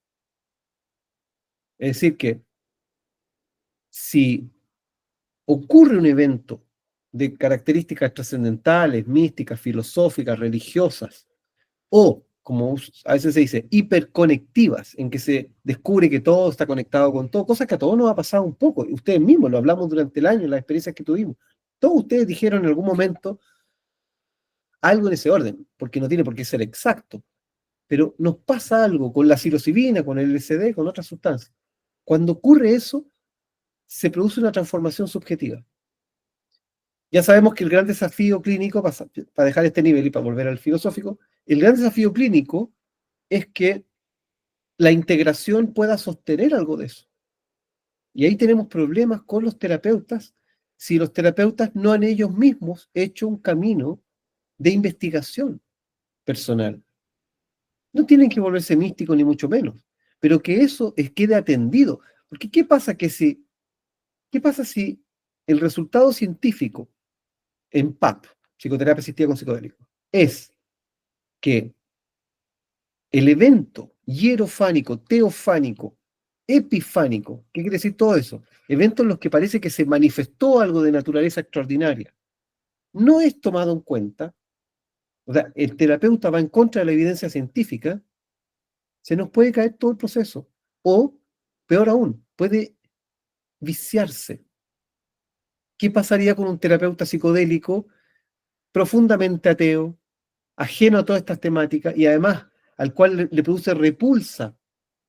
Es decir, que si ocurre un evento de características trascendentales, místicas, filosóficas, religiosas, o, como a veces se dice, hiperconectivas, en que se descubre que todo está conectado con todo, cosa que a todos nos ha pasado un poco. Ustedes mismos lo hablamos durante el año, las experiencias que tuvimos. Todos ustedes dijeron en algún momento, algo en ese orden, porque no tiene por qué ser exacto. Pero nos pasa algo con la psilocibina, con el LSD, con otras sustancias. Cuando ocurre eso, se produce una transformación subjetiva. Ya sabemos que el gran desafío clínico, para dejar este nivel y para volver al filosófico, el gran desafío clínico es que la integración pueda sostener algo de eso. Y ahí tenemos problemas con los terapeutas si los terapeutas no han ellos mismos hecho un camino de investigación personal. No tienen que volverse místicos ni mucho menos, pero que eso quede atendido. Porque ¿qué pasa si el resultado científico en PAP, psicoterapia asistida con psicodélicos, es que el evento hierofánico, teofánico, epifánico, ¿qué quiere decir todo eso? Eventos en los que parece que se manifestó algo de naturaleza extraordinaria, no es tomado en cuenta, o sea, el terapeuta va en contra de la evidencia científica, se nos puede caer todo el proceso. O, peor aún, puede viciarse. ¿Qué pasaría con un terapeuta psicodélico profundamente ateo, ajeno a todas estas temáticas y además al cual le produce repulsa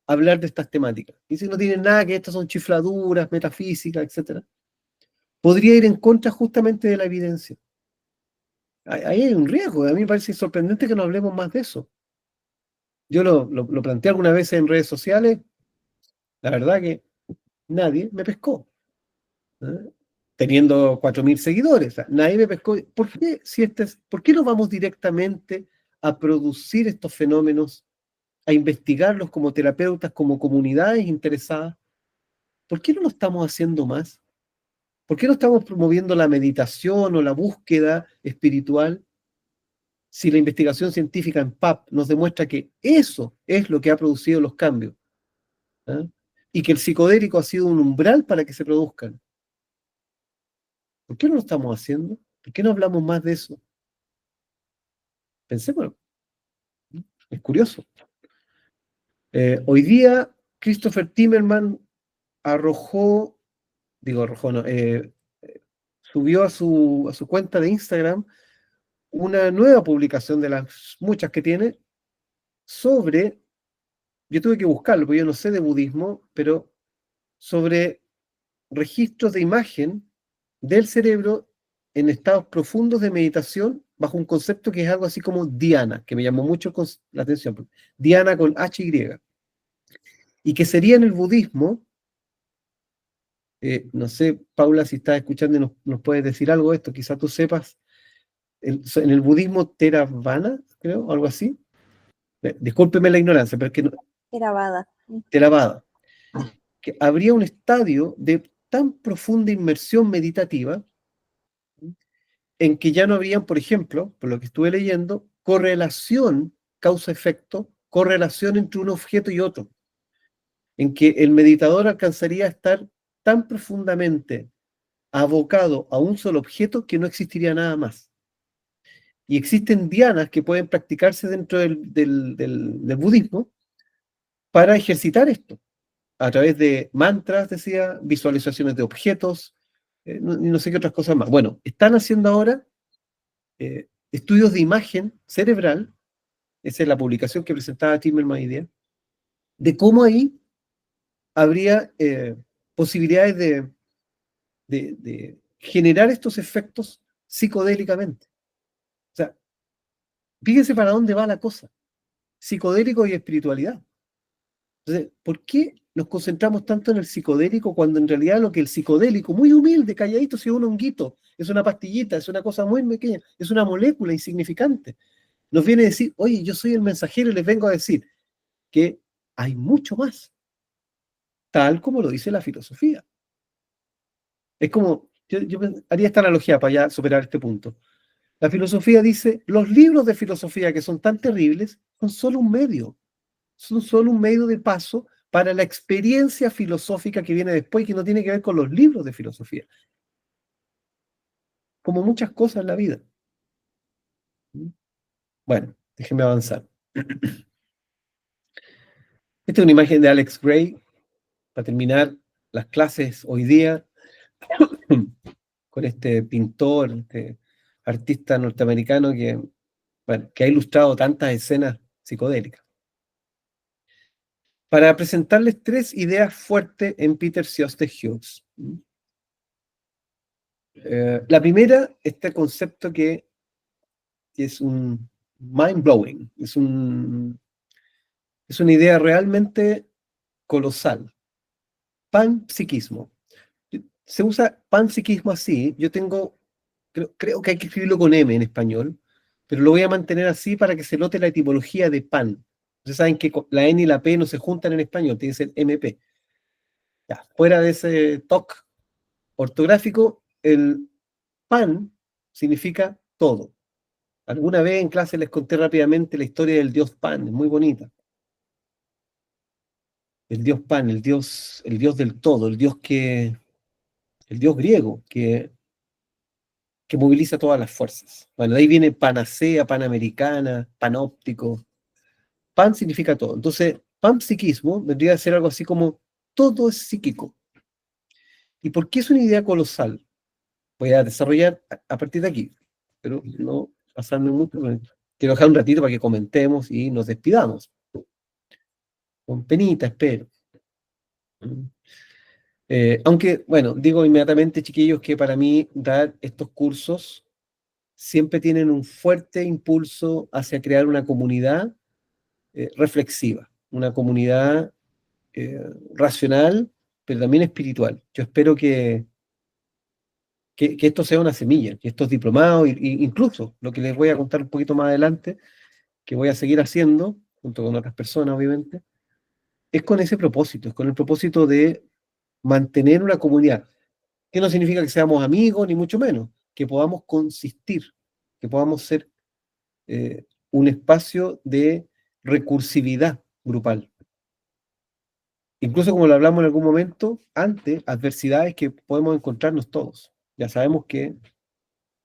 hablar de estas temáticas? Dice que no tienen nada, que estas son chifladuras, metafísicas, etcétera. Podría ir en contra justamente de la evidencia. Ahí hay un riesgo. A mí me parece sorprendente que no hablemos más de eso. Yo lo planteé alguna vez en redes sociales, la verdad que nadie me pescó, ¿eh? Teniendo 4.000 seguidores, o sea, nadie me pescó. ¿Por qué no vamos directamente a producir estos fenómenos, a investigarlos como terapeutas, como comunidades interesadas? ¿Por qué no lo estamos haciendo más? ¿Por qué no estamos promoviendo la meditación o la búsqueda espiritual si la investigación científica en PAP nos demuestra que eso es lo que ha producido los cambios? ¿Ah? Y que el psicodélico ha sido un umbral para que se produzcan. ¿Por qué no lo estamos haciendo? ¿Por qué no hablamos más de eso? Pensémoslo. Es curioso. Hoy día, Christopher Timmerman subió a su cuenta de Instagram una nueva publicación de las muchas que tiene sobre, yo tuve que buscarlo, porque yo no sé de budismo, pero sobre registros de imagen del cerebro en estados profundos de meditación bajo un concepto que es algo así como Dhyana, que me llamó mucho la atención. Dhyana con HY. Y que sería en el budismo, no sé, Paula, si estás escuchando y nos puedes decir algo de esto, quizás tú sepas, en el budismo Theravada, creo, algo así. Discúlpeme la ignorancia, pero es que no, Theravada. Theravada, que habría un estadio de tan profunda inmersión meditativa en que ya no habrían, por ejemplo, por lo que estuve leyendo, correlación causa-efecto, correlación entre un objeto y otro, en que el meditador alcanzaría a estar tan profundamente abocado a un solo objeto que no existiría nada más. Y existen dhyanas que pueden practicarse dentro del budismo para ejercitar esto, a través de mantras, decía, visualizaciones de objetos, y no sé qué otras cosas más. Bueno, están haciendo ahora estudios de imagen cerebral, esa es la publicación que presentaba Timmerman hoy día, de cómo ahí habría posibilidades de generar estos efectos psicodélicamente. O sea, fíjense para dónde va la cosa, psicodélico y espiritualidad. Entonces, ¿por qué nos concentramos tanto en el psicodélico cuando en realidad lo que el psicodélico, muy humilde, calladito, si es un honguito, es una pastillita, es una cosa muy pequeña, es una molécula insignificante, nos viene a decir, oye, yo soy el mensajero y les vengo a decir que hay mucho más, tal como lo dice la filosofía? Es como, yo haría esta analogía para ya superar este punto. La filosofía dice, los libros de filosofía que son tan terribles son solo un medio de paso para la experiencia filosófica que viene después y que no tiene que ver con los libros de filosofía, como muchas cosas en la vida. Bueno, déjenme avanzar. Esta es una imagen de Alex Gray, para terminar las clases hoy día, con este pintor, este artista norteamericano que bueno, que ha ilustrado tantas escenas psicodélicas. Para presentarles 3 ideas fuertes en Peter Sjoste Hughes. La primera, este concepto que es un mind-blowing, es una idea realmente colosal. Panpsiquismo. Se usa panpsiquismo así, creo que hay que escribirlo con M en español, pero lo voy a mantener así para que se note la etimología de pan. Ustedes saben que la N y la P no se juntan en español, tiene que ser MP. Ya, fuera de ese toque ortográfico, el pan significa todo. Alguna vez en clase les conté rápidamente la historia del dios Pan, es muy bonita. El dios Pan, el dios del todo, el dios griego que moviliza todas las fuerzas. Bueno, de ahí viene panacea, panamericana, panóptico. Pan significa todo. Entonces, panpsiquismo vendría a ser algo así como todo es psíquico. ¿Y por qué es una idea colosal? Voy a desarrollar a partir de aquí, pero no pasarme mucho. Quiero dejar un ratito para que comentemos y nos despidamos. Con penita, espero. Aunque, bueno, digo inmediatamente, chiquillos, que para mí dar estos cursos siempre tienen un fuerte impulso hacia crear una comunidad reflexiva, una comunidad racional, pero también espiritual. Yo espero que esto sea una semilla, que estos diplomados, incluso lo que les voy a contar un poquito más adelante, que voy a seguir haciendo, junto con otras personas, obviamente, es con ese propósito, es con el propósito de mantener una comunidad, que no significa que seamos amigos, ni mucho menos, que podamos consistir, que podamos ser un espacio de recursividad grupal. Incluso como lo hablamos en algún momento, ante adversidades que podemos encontrarnos todos. Ya sabemos que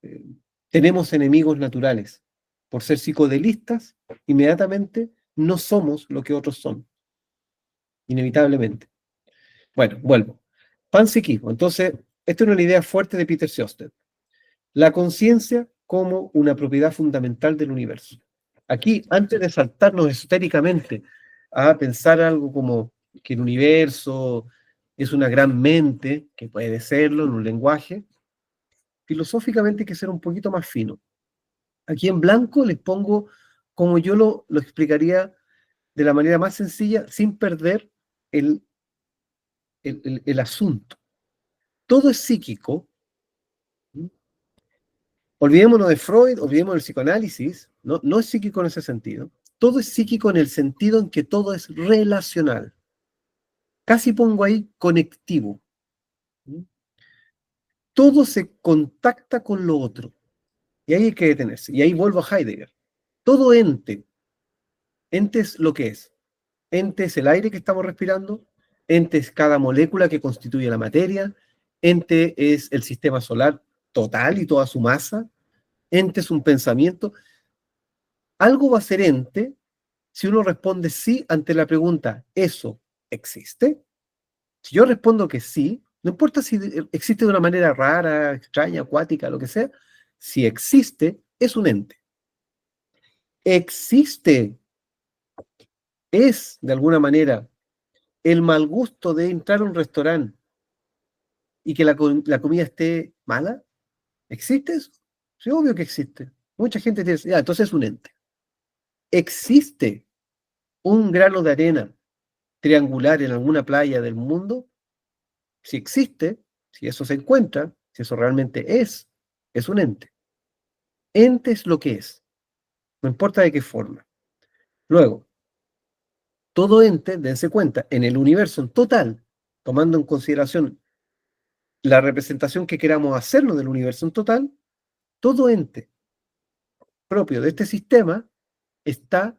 eh, tenemos enemigos naturales. Por ser psicodelistas, inmediatamente no somos lo que otros son, inevitablemente. Bueno, vuelvo. Panpsiquismo. Entonces, esta es una idea fuerte de Peter Sjoste. La conciencia como una propiedad fundamental del universo. Aquí, antes de saltarnos esotéricamente a pensar algo como que el universo es una gran mente, que puede serlo en un lenguaje, filosóficamente hay que ser un poquito más fino. Aquí en blanco les pongo como yo lo explicaría de la manera más sencilla, sin perder el asunto. Todo es psíquico. Olvidémonos de Freud, olvidémonos del psicoanálisis, no es psíquico en ese sentido. Todo es psíquico en el sentido en que todo es relacional. Casi pongo ahí conectivo. Todo se contacta con lo otro. Y ahí hay que detenerse. Y ahí vuelvo a Heidegger. Todo ente es lo que es. Ente es el aire que estamos respirando, ente es cada molécula que constituye la materia, ente es el sistema solar total y toda su masa, ente es un pensamiento. Algo va a ser ente si uno responde sí ante la pregunta, ¿eso existe? Si yo respondo que sí, no importa si existe de una manera rara, extraña, acuática, lo que sea, si existe, es un ente. Existe, es de alguna manera el mal gusto de entrar a un restaurante y que la comida esté mala. ¿Existe eso? Sí, obvio que existe. Mucha gente dice, ya, entonces es un ente. ¿Existe un grano de arena triangular en alguna playa del mundo? Si existe, si eso se encuentra, si eso realmente es un ente. Ente es lo que es, no importa de qué forma. Luego, todo ente, dense cuenta, en el universo en total, tomando en consideración la representación que queramos hacernos del universo en total, todo ente propio de este sistema está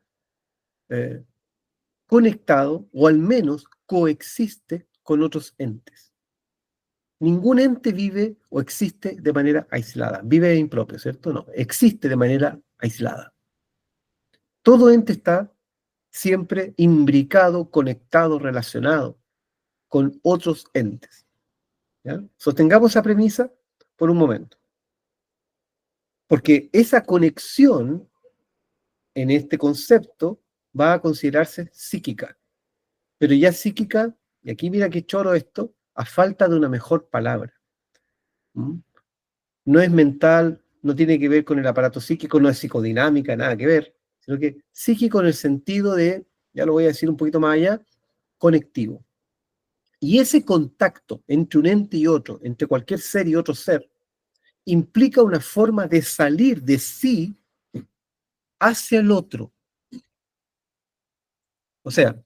eh, conectado o al menos coexiste con otros entes. Ningún ente vive o existe de manera aislada. Vive impropio, ¿cierto? No, existe de manera aislada. Todo ente está siempre imbricado, conectado, relacionado con otros entes. ¿Ya? Sostengamos esa premisa por un momento. Porque esa conexión en este concepto va a considerarse psíquica. Pero ya psíquica, y aquí mira qué choro esto, a falta de una mejor palabra. ¿Mm? No es mental, no tiene que ver con el aparato psíquico, no es psicodinámica, nada que ver, sino que psíquico en el sentido de, ya lo voy a decir un poquito más allá, conectivo. Y ese contacto entre un ente y otro, entre cualquier ser y otro ser, implica una forma de salir de sí hacia el otro. O sea,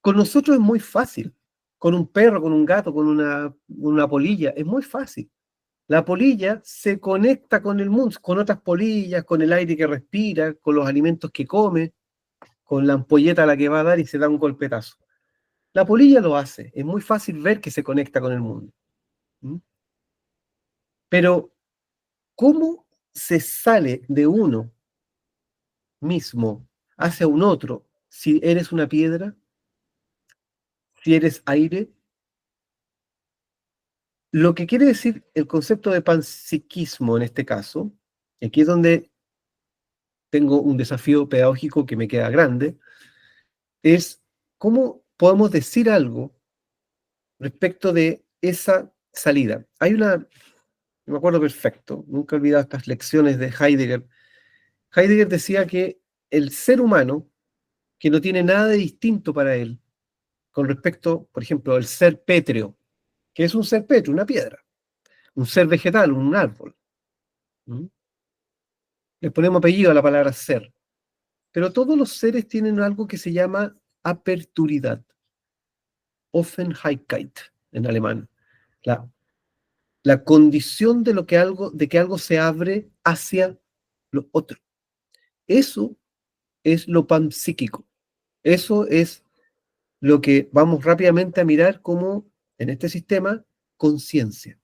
con nosotros es muy fácil. Con un perro, con un gato, con una polilla, es muy fácil. La polilla se conecta con el mundo, con otras polillas, con el aire que respira, con los alimentos que come, con la ampolleta a la que va a dar y se da un golpetazo. La polilla lo hace, es muy fácil ver que se conecta con el mundo. ¿Mm? Pero, ¿cómo se sale de uno mismo hacia un otro si eres una piedra, si eres aire? Lo que quiere decir el concepto de panpsiquismo en este caso, y aquí es donde tengo un desafío pedagógico que me queda grande, es cómo podemos decir algo respecto de esa salida. Hay una, me acuerdo perfecto, nunca he olvidado estas lecciones de Heidegger. Heidegger decía que el ser humano, que no tiene nada de distinto para él, con respecto, por ejemplo, al ser pétreo, que es un ser pétreo, una piedra, un ser vegetal, un árbol. ¿Mm? Le ponemos apellido a la palabra ser. Pero todos los seres tienen algo que se llama aperturidad, Offenheit en alemán. La, la condición de, de que algo se abre hacia lo otro. Eso es lo panpsíquico. Eso es lo que vamos rápidamente a mirar como, en este sistema, conciencia.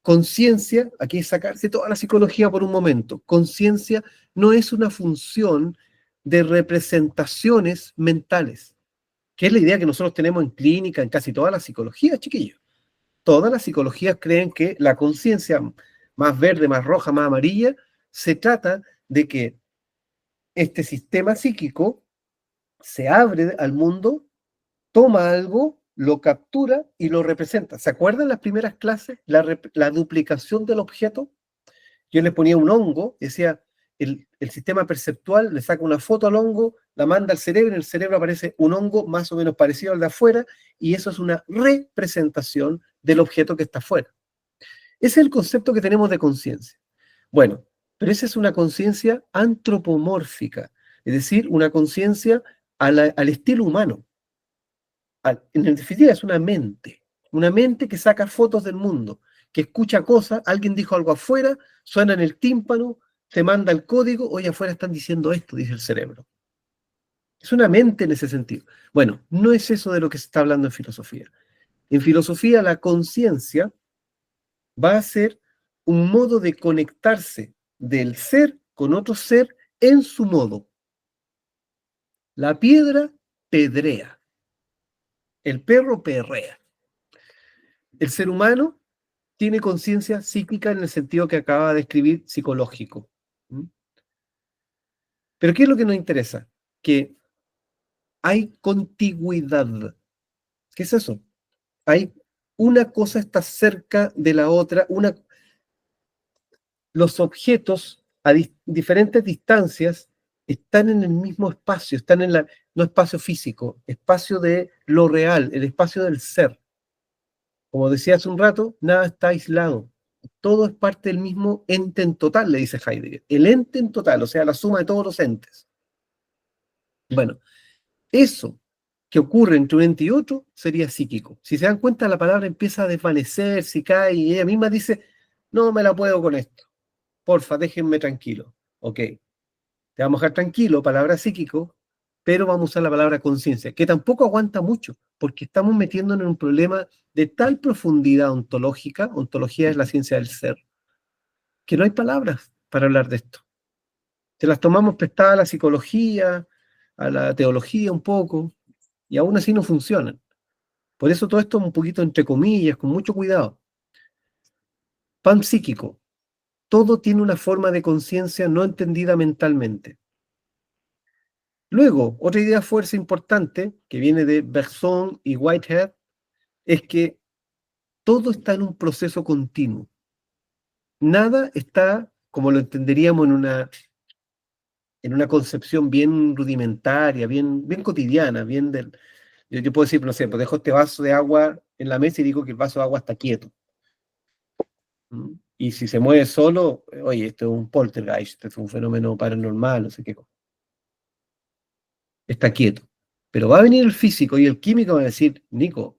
Conciencia, aquí es sacarse toda la psicología por un momento. Conciencia no es una función de representaciones mentales, que es la idea que nosotros tenemos en clínica, en casi todas las psicologías, chiquillos. Todas las psicologías creen que la conciencia más verde, más roja, más amarilla, se trata de que este sistema psíquico se abre al mundo, toma algo, lo captura y lo representa. ¿Se acuerdan las primeras clases? La duplicación del objeto. Yo le ponía un hongo, decía, el sistema perceptual le saca una foto al hongo, la manda al cerebro, y en el cerebro aparece un hongo más o menos parecido al de afuera, y eso es una representación del objeto que está afuera. Ese es el concepto que tenemos de conciencia. Bueno, pero esa es una conciencia antropomórfica, es decir, una conciencia al estilo humano. En definitiva, es una mente que saca fotos del mundo, que escucha cosas, alguien dijo algo afuera, suena en el tímpano, se manda el código, oye, afuera están diciendo esto, dice el cerebro. Es una mente en ese sentido. Bueno, no es eso de lo que se está hablando en filosofía. En filosofía, la conciencia va a ser un modo de conectarse del ser con otro ser en su modo. La piedra pedrea, el perro perrea. El ser humano tiene conciencia psíquica en el sentido que acaba de escribir psicológico. ¿Mm? Pero ¿qué es lo que nos interesa? Que hay contigüidad. ¿Qué es eso? Hay una cosa está cerca de la otra, los objetos a diferentes distancias están en el mismo espacio, están en no espacio físico, espacio de lo real, el espacio del ser. Como decía hace un rato, nada está aislado. Todo es parte del mismo ente en total, le dice Heidegger. El ente en total, o sea, la suma de todos los entes. Bueno, eso que ocurre entre un ente y otro sería psíquico. Si se dan cuenta, la palabra empieza a desvanecer, si cae, y ella misma dice, no me la puedo con esto. Porfa, déjenme tranquilo. Ok, te vamos a dejar tranquilo, palabra psíquico, pero vamos a usar la palabra conciencia, que tampoco aguanta mucho, porque estamos metiéndonos en un problema de tal profundidad ontológica, ontología es la ciencia del ser, que no hay palabras para hablar de esto. Se las tomamos prestadas a la psicología, a la teología un poco, y aún así no funcionan. Por eso todo esto un poquito entre comillas, con mucho cuidado. Pan psíquico. Todo tiene una forma de conciencia no entendida mentalmente. Luego, otra idea fuerza importante que viene de Bergson y Whitehead es que todo está en un proceso continuo. Nada está, como lo entenderíamos en una concepción bien rudimentaria, bien cotidiana, yo puedo decir, no sé, pues dejo este vaso de agua en la mesa y digo que el vaso de agua está quieto. ¿Mm? Y si se mueve solo, oye, esto es un poltergeist, esto es un fenómeno paranormal, no sé qué cosa. Está quieto. Pero va a venir el físico y el químico va a decir, Nico,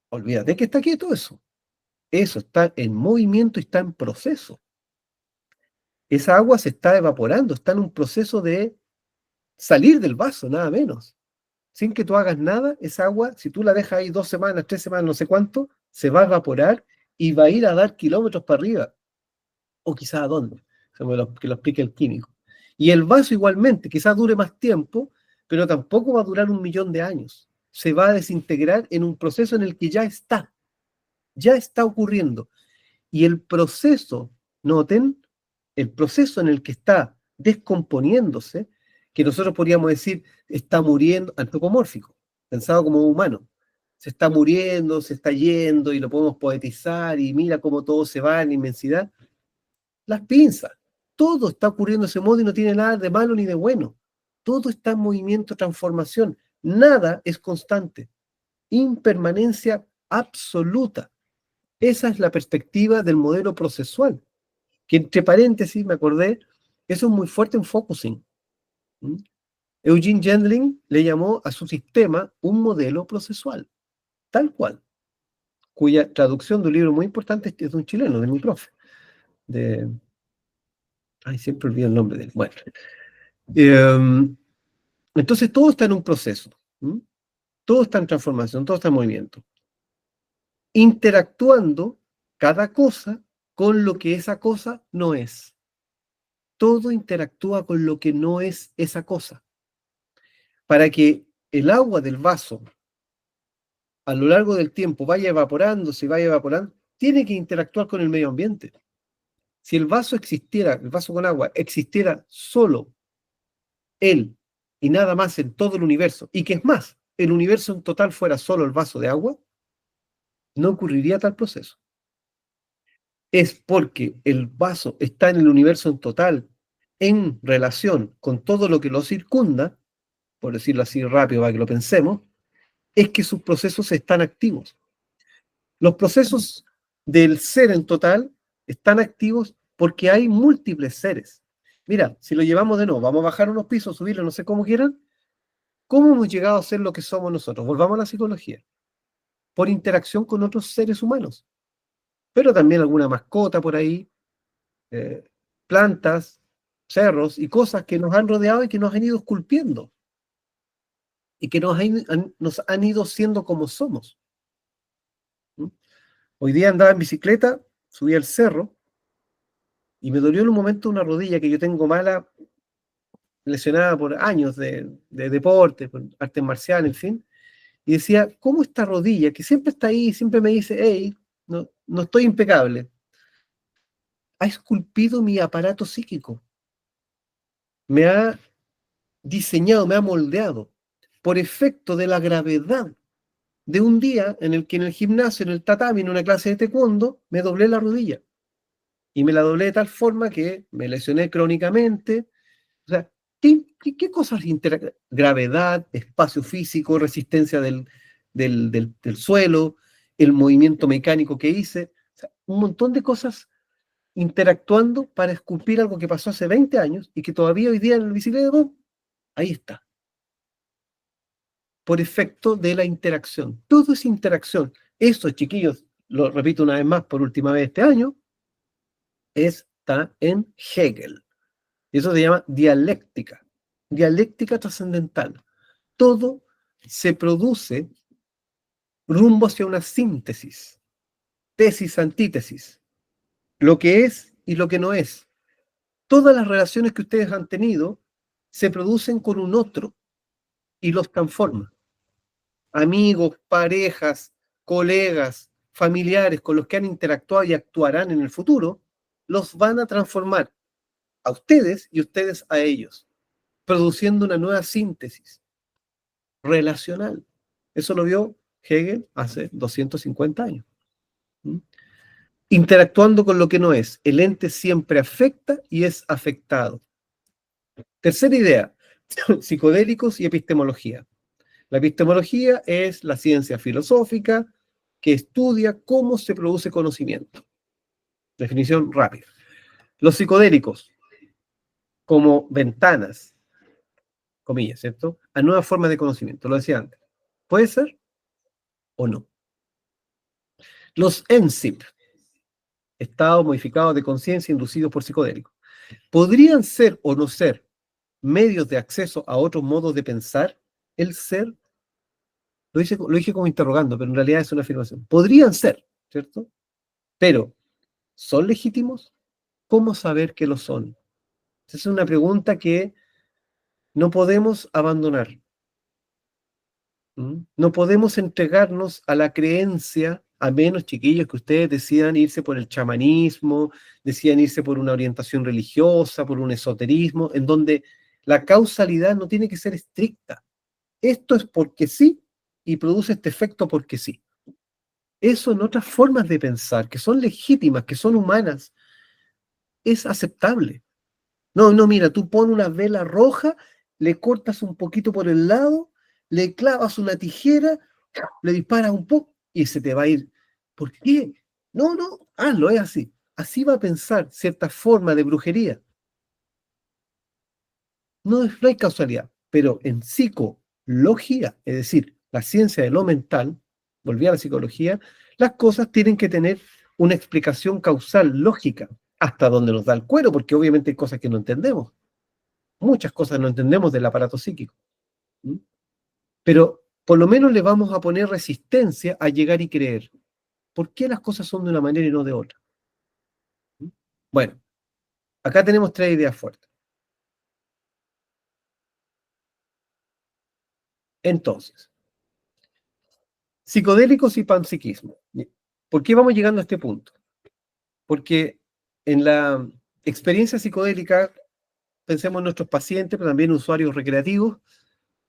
olvídate que está quieto eso. Eso está en movimiento y está en proceso. Esa agua se está evaporando, está en un proceso de salir del vaso, nada menos. Sin que tú hagas nada, esa agua, si tú la dejas ahí 2 semanas, 3 semanas, no sé cuánto, se va a evaporar y va a ir a dar kilómetros para arriba. O quizás a dónde, que lo explique el químico. Y el vaso igualmente, quizás dure más tiempo, pero tampoco va a durar 1 millón de años. Se va a desintegrar en un proceso en el que ya está ocurriendo. Y el proceso, noten, el proceso en el que está descomponiéndose, que nosotros podríamos decir está muriendo, antropomórfico, pensado como humano. Se está muriendo, se está yendo y lo podemos poetizar y mira cómo todo se va en inmensidad. Las pinzas. Todo está ocurriendo de ese modo y no tiene nada de malo ni de bueno. Todo está en movimiento, transformación. Nada es constante. Impermanencia absoluta. Esa es la perspectiva del modelo procesual, que entre paréntesis, me acordé, eso es muy fuerte en focusing. ¿Mm? Eugene Gendling le llamó a su sistema un modelo procesual, tal cual, cuya traducción de un libro muy importante es de un chileno, de mi profe. De... Ay, siempre olvido el nombre de él. Bueno, entonces todo está en un proceso, ¿m? Todo está en transformación, todo está en movimiento, interactuando cada cosa con lo que esa cosa no es. Todo interactúa con lo que no es esa cosa. Para que el agua del vaso a lo largo del tiempo vaya evaporando, tiene que interactuar con el medio ambiente. Si el vaso existiera, el vaso con agua, existiera solo él y nada más en todo el universo, y que es más, el universo en total fuera solo el vaso de agua, no ocurriría tal proceso. Es porque el vaso está en el universo en total, en relación con todo lo que lo circunda, por decirlo así rápido para que lo pensemos, es que sus procesos están activos. Los procesos del ser en total están activos porque hay múltiples seres. Mira, si lo llevamos de nuevo, vamos a bajar unos pisos, subirlo, no sé cómo quieran, ¿cómo hemos llegado a ser lo que somos nosotros? Volvamos a la psicología. Por interacción con otros seres humanos, pero también alguna mascota por ahí, eh, plantas, cerros y cosas que nos han rodeado y que nos han ido esculpiendo y que nos han ido siendo como somos. ¿Mm? Hoy día andaba en bicicleta, subí al cerro y me dolió en un momento una rodilla que yo tengo mala, lesionada por años de deporte, por artes marciales, en fin, y decía, ¿cómo esta rodilla, que siempre está ahí, siempre me dice, hey, no estoy impecable, ha esculpido mi aparato psíquico, me ha diseñado, me ha moldeado, por efecto de la gravedad de un día en el que en el gimnasio, en el tatami, en una clase de taekwondo, me doblé la rodilla? Y me la doblé de tal forma que me lesioné crónicamente. O sea, ¿qué cosas gravedad, espacio físico, resistencia del suelo, el movimiento mecánico que hice? O sea, un montón de cosas interactuando para esculpir algo que pasó hace 20 años y que todavía hoy día en el bicicleta, ¡pum!, ahí está, por efecto de la interacción. Todo es interacción. Eso, chiquillos, lo repito una vez más por última vez este año, está en Hegel. Y eso se llama dialéctica, dialéctica trascendental. Todo se produce rumbo hacia una síntesis, tesis, antítesis, lo que es y lo que no es. Todas las relaciones que ustedes han tenido se producen con un otro y los transforman. Amigos, parejas, colegas, familiares con los que han interactuado y actuarán en el futuro, los van a transformar a ustedes y ustedes a ellos. produciendo una nueva síntesis relacional. Eso lo vio Hegel hace 250 años. ¿Mm? Interactuando con lo que no es. El ente siempre afecta y es afectado. Tercera idea, psicodélicos y epistemología. La epistemología es la ciencia filosófica que estudia cómo se produce conocimiento. Definición rápida. Los psicodélicos como ventanas, comillas, ¿cierto?, a nuevas formas de conocimiento. Lo decía antes. ¿Puede ser o no? Los ENSIP, estados modificados de conciencia inducidos por psicodélicos, ¿podrían ser o no ser medios de acceso a otros modos de pensar el ser? Lo dije como interrogando, pero en realidad es una afirmación. Podrían ser, ¿cierto? Pero, ¿son legítimos? ¿Cómo saber que lo son? Esa es una pregunta que no podemos abandonar. No podemos entregarnos a la creencia, a menos, chiquillos, que ustedes decidan irse por el chamanismo, decidan irse por una orientación religiosa, por un esoterismo, en donde la causalidad no tiene que ser estricta. Esto es porque sí y produce este efecto porque sí. Eso en otras formas de pensar, que son legítimas, que son humanas, es aceptable. No, no, mira, tú pones una vela roja, le cortas un poquito por el lado, le clavas una tijera, le disparas un poco y se te va a ir. ¿Por qué? No, no, hazlo, es así. Así va a pensar cierta forma de brujería. No hay causalidad, pero en psicología, es decir, la ciencia de lo mental, volví a la psicología, las cosas tienen que tener una explicación causal lógica, hasta donde nos da el cuero, porque obviamente hay cosas que no entendemos. Muchas cosas no entendemos del aparato psíquico. ¿Mm? Pero por lo menos le vamos a poner resistencia a llegar y creer. ¿Por qué las cosas son de una manera y no de otra? ¿Mm? Bueno, acá tenemos tres ideas fuertes. Entonces, psicodélicos y panpsiquismo. ¿Por qué vamos llegando a este punto? Porque en la experiencia psicodélica, pensemos en nuestros pacientes, pero también usuarios recreativos,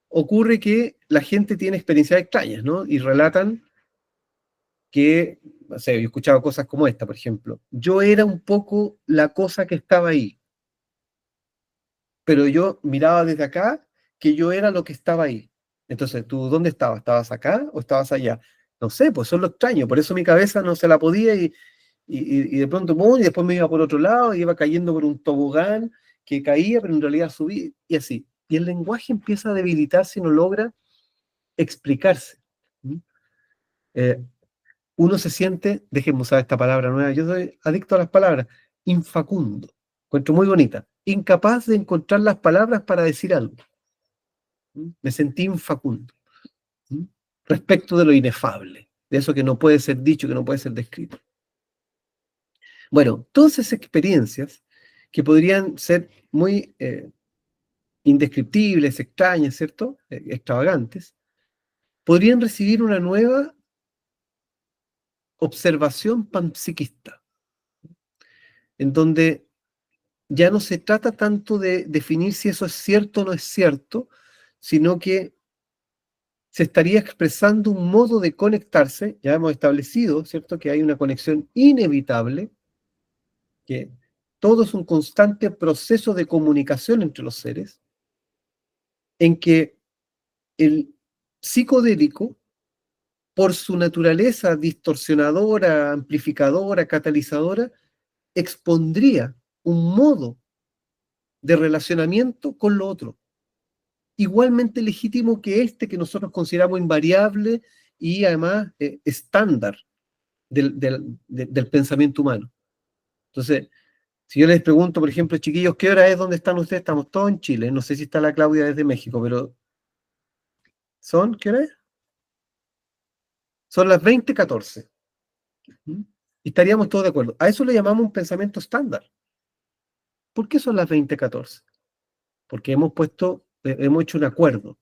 ocurre que la gente tiene experiencias extrañas, ¿no? Y relatan que, no sé, yo he escuchado cosas como esta, por ejemplo. Yo era un poco la cosa que estaba ahí, pero yo miraba desde acá que yo era lo que estaba ahí. Entonces, ¿tú dónde estabas? ¿Estabas acá o estabas allá? No sé, pues eso es lo extraño, por eso mi cabeza no se la podía y de pronto, ¡pum!, y después me iba por otro lado, y iba cayendo por un tobogán que caía, pero en realidad subí, y así. Y el lenguaje empieza a debilitarse y no logra explicarse. ¿Mm? Eh, Uno se siente, déjenme usar esta palabra nueva, yo soy adicto a las palabras, infacundo. Encuentro muy bonita. Incapaz de encontrar las palabras para decir algo. ¿Mm? Me sentí infacundo. ¿Mm? Respecto de lo inefable, de eso que no puede ser dicho, que no puede ser descrito. Bueno, todas esas experiencias que podrían ser muy indescriptibles, extrañas, ¿cierto? Extravagantes, podrían recibir una nueva observación panpsiquista, en donde ya no se trata tanto de definir si eso es cierto o no es cierto, sino que se estaría expresando un modo de conectarse. Ya hemos establecido, ¿cierto?, que hay una conexión inevitable, que todo es un constante proceso de comunicación entre los seres, en que el psicodélico, por su naturaleza distorsionadora, amplificadora, catalizadora, expondría un modo de relacionamiento con lo otro, igualmente legítimo que este que nosotros consideramos invariable y además estándar del pensamiento humano. Entonces, si yo les pregunto, por ejemplo, chiquillos, ¿qué hora es? ¿Dónde están ustedes? Estamos todos en Chile. No sé si está la Claudia desde México, pero ¿qué hora es? Son las 20:14. ¿Mm? Y estaríamos todos de acuerdo. A eso le llamamos un pensamiento estándar. ¿Por qué son las 20:14? Porque hemos hecho un acuerdo.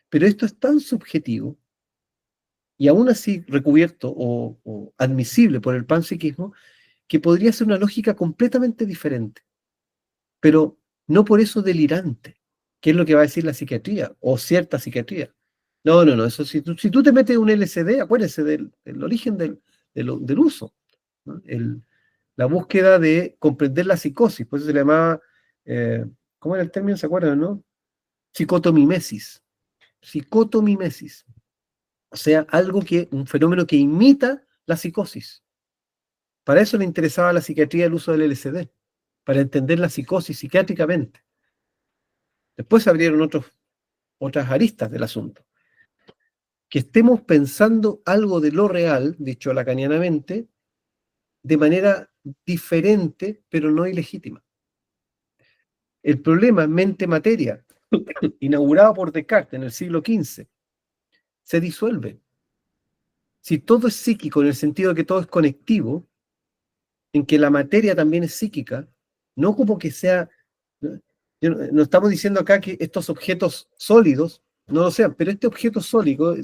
Pero esto es tan subjetivo y aún así recubierto o admisible por el panpsiquismo, que podría ser una lógica completamente diferente, pero no por eso delirante. ¿Qué es lo que va a decir la psiquiatría o cierta psiquiatría? No, no, no, eso si tú te metes un LSD, acuérdense del origen del uso, ¿no? La búsqueda de comprender la psicosis, por eso se le llamaba, ¿cómo era el término? ¿Se acuerdan, no? Psicotomimesis. Psicotomimesis. O sea, un fenómeno que imita la psicosis. Para eso le interesaba a la psiquiatría el uso del LSD, para entender la psicosis psiquiátricamente. Después se abrieron otras aristas del asunto. Que estemos pensando algo de lo real, dicho lacanianamente, de manera diferente, pero no ilegítima. El problema mente-materia, inaugurado por Descartes en el siglo XV, se disuelve. Si todo es psíquico en el sentido de que todo es conectivo, en que la materia también es psíquica, no como que sea... No estamos diciendo acá que estos objetos sólidos no lo sean, pero este objeto sólido,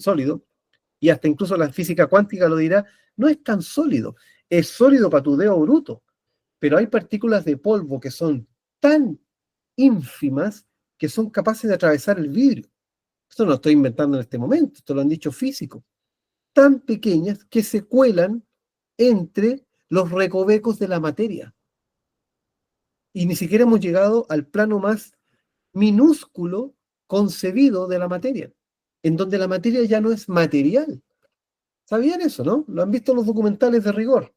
y hasta incluso la física cuántica lo dirá, no es tan sólido. Es sólido para tu dedo bruto, pero hay partículas de polvo que son tan ínfimas que son capaces de atravesar el vidrio. Esto no lo estoy inventando en este momento, esto lo han dicho físicos. Tan pequeñas que se cuelan entre los recovecos de la materia. Y ni siquiera hemos llegado al plano más minúsculo concebido de la materia, en donde la materia ya no es material. ¿Sabían eso, no? Lo han visto en los documentales de rigor.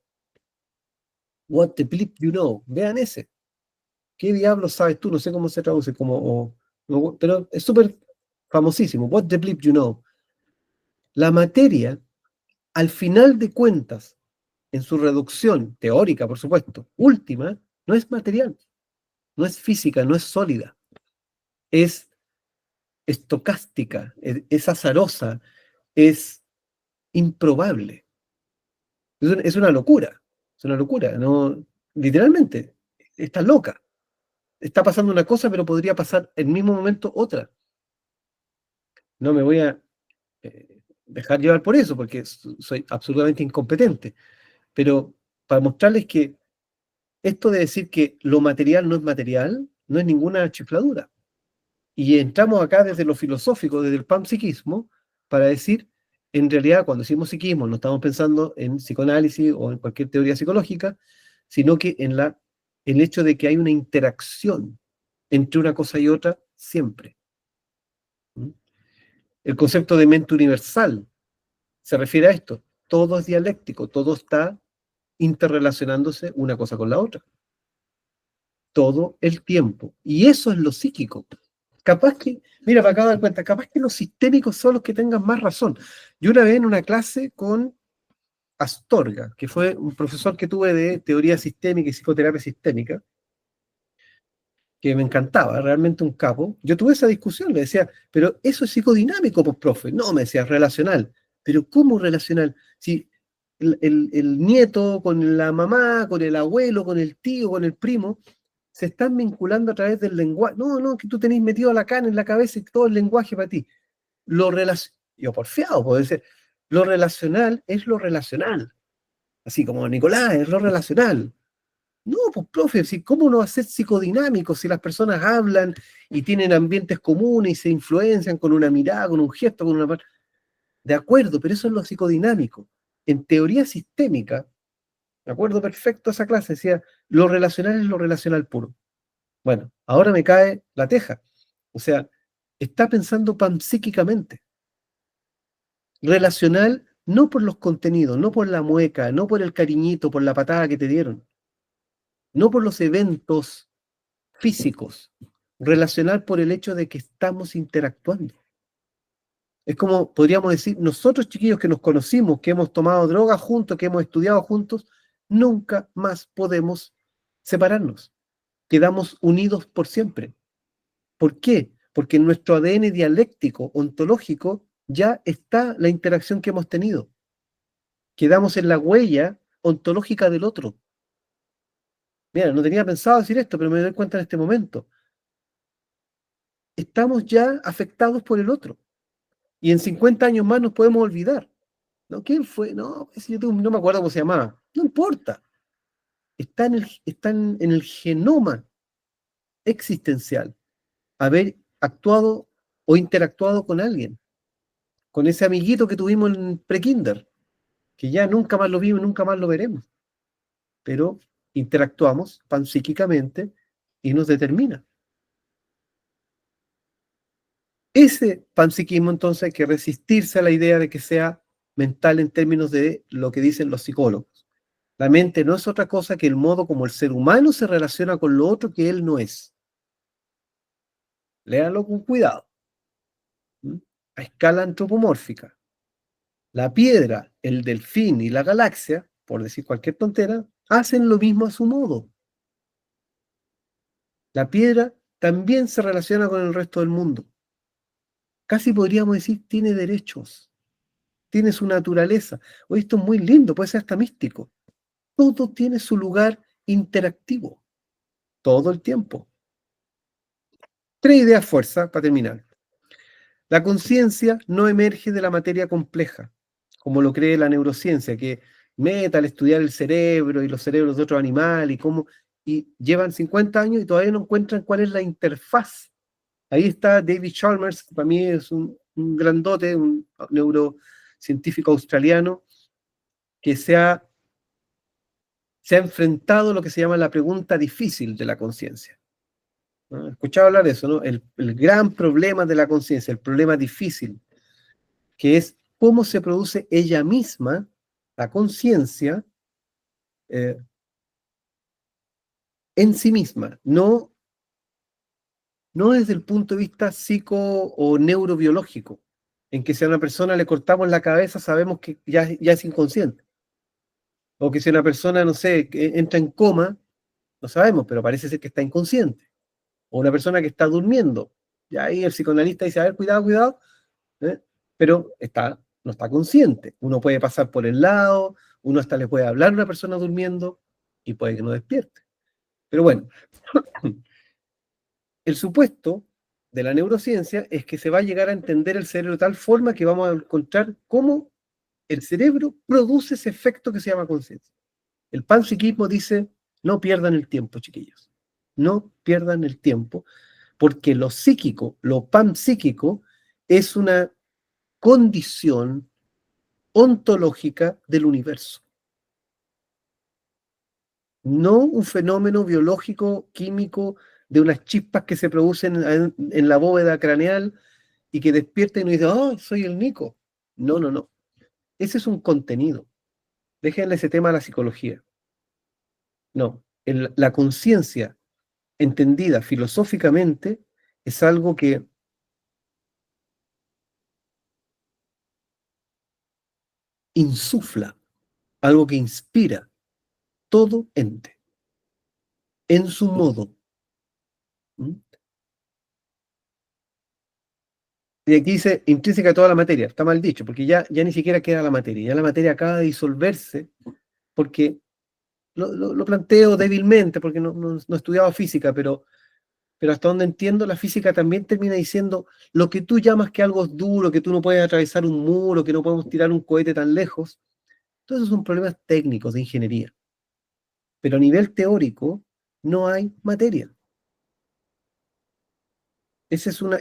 What the bleep you know. Vean ese. ¿Qué diablos sabes tú? No sé cómo se traduce, pero es súper famosísimo. What the bleep you know. La materia, al final de cuentas, en su reducción teórica, por supuesto, última, no es material, no es física, no es sólida, es estocástica, es azarosa, es improbable. Es una locura, no, literalmente, está loca. Está pasando una cosa, pero podría pasar en el mismo momento otra. No me voy a dejar llevar por eso, porque soy absolutamente incompetente. Pero para mostrarles que esto de decir que lo material no es material, no es ninguna chifladura. Y entramos acá desde lo filosófico, desde el panpsiquismo, para decir, en realidad, cuando decimos psiquismo, no estamos pensando en psicoanálisis o en cualquier teoría psicológica, sino que en el hecho de que hay una interacción entre una cosa y otra siempre. ¿Mm? El concepto de mente universal se refiere a esto. Todo es dialéctico, todo está interrelacionándose una cosa con la otra. Todo el tiempo. Y eso es lo psíquico. Capaz que, mira, me acabo de dar cuenta, capaz que los sistémicos son los que tengan más razón. Yo una vez en una clase con Astorga, que fue un profesor que tuve de teoría sistémica y psicoterapia sistémica, que me encantaba, realmente un capo, yo tuve esa discusión, le decía, pero eso es psicodinámico, pues, profe. No, me decía, relacional. Pero ¿cómo relacional? Si el nieto con la mamá, con el abuelo, con el tío, con el primo, se están vinculando a través del lenguaje. No, no, que tú tenés metido la cana en la cabeza y todo el lenguaje para ti. Yo porfiado, puedo decir, lo relacional es lo relacional. Así como Nicolás, es lo relacional. No, pues profe, si, ¿cómo no va a ser psicodinámico si las personas hablan y tienen ambientes comunes y se influencian con una mirada, con un gesto, con una... De acuerdo, pero eso es lo psicodinámico. En teoría sistémica, me acuerdo perfecto esa clase, decía, lo relacional es lo relacional puro. Bueno, ahora me cae la teja. O sea, está pensando panpsíquicamente. Relacional no por los contenidos, no por la mueca, no por el cariñito, por la patada que te dieron, no por los eventos físicos, relacional por el hecho de que estamos interactuando. Es como, podríamos decir, nosotros chiquillos que nos conocimos, que hemos tomado drogas juntos, que hemos estudiado juntos, nunca más podemos separarnos. Quedamos unidos por siempre. ¿Por qué? Porque en nuestro ADN dialéctico, ontológico, ya está la interacción que hemos tenido. Quedamos en la huella ontológica del otro. Mira, no tenía pensado decir esto, pero me doy cuenta en este momento. Estamos ya afectados por el otro. Y en 50 años más nos podemos olvidar. ¿No? ¿Quién fue? No, no me acuerdo cómo se llamaba. No importa. Está en el genoma existencial. actuado o interactuado con alguien, con ese amiguito que tuvimos en prekinder, que ya nunca más lo vimos, nunca más lo veremos, pero interactuamos panpsíquicamente y nos determina. Ese panpsiquismo, entonces, hay que resistirse a la idea de que sea mental en términos de lo que dicen los psicólogos. La mente no es otra cosa que el modo como el ser humano se relaciona con lo otro que él no es. Léanlo con cuidado. A escala antropomórfica. La piedra, el delfín y la galaxia, por decir cualquier tontera, hacen lo mismo a su modo. La piedra también se relaciona con el resto del mundo. Casi podríamos decir, tiene derechos, tiene su naturaleza. Oye, esto es muy lindo, puede ser hasta místico. Todo tiene su lugar interactivo, todo el tiempo. 3 ideas fuerza para terminar. La conciencia no emerge de la materia compleja, como lo cree la neurociencia, que meta al estudiar el cerebro y los cerebros de otros animales y llevan 50 años y todavía no encuentran cuál es la interfaz. Ahí está David Chalmers, que para mí es un grandote, un neurocientífico australiano, que se ha enfrentado a lo que se llama la pregunta difícil de la conciencia. ¿No? ¿He escuchado hablar de eso, no? El gran problema de la conciencia, el problema difícil, que es cómo se produce ella misma, la conciencia, en sí misma, no desde el punto de vista psico o neurobiológico, en que si a una persona le cortamos la cabeza sabemos que ya es inconsciente, o que si una persona, no sé, que entra en coma, no sabemos, pero parece ser que está inconsciente, o una persona que está durmiendo, ya ahí el psicoanalista dice, a ver, cuidado, cuidado, ¿eh? Pero no está consciente. Uno puede pasar por el lado, uno hasta le puede hablar a una persona durmiendo y puede que no despierte. Pero bueno, el supuesto de la neurociencia es que se va a llegar a entender el cerebro de tal forma que vamos a encontrar cómo el cerebro produce ese efecto que se llama conciencia. El panpsiquismo dice, no pierdan el tiempo, chiquillos. No pierdan el tiempo, porque lo psíquico, lo panpsíquico, es una condición ontológica del universo. No un fenómeno biológico, químico, de unas chispas que se producen en la bóveda craneal y que despierta y nos dice, oh, soy el Nico. No, no, no. Ese es un contenido. Déjenle ese tema a la psicología. No, la conciencia entendida filosóficamente es algo que insufla, algo que inspira todo ente en su modo. ¿Mm? Y aquí dice intrínseca a toda la materia. Está mal dicho, porque ya ni siquiera queda la materia. Ya la materia acaba de disolverse, porque lo planteo débilmente, porque no he estudiado física, pero hasta donde entiendo, la física también termina diciendo lo que tú llamas que algo es duro, que tú no puedes atravesar un muro, que no podemos tirar un cohete tan lejos. Todos esos son problemas técnicos de ingeniería. Pero a nivel teórico, no hay materia.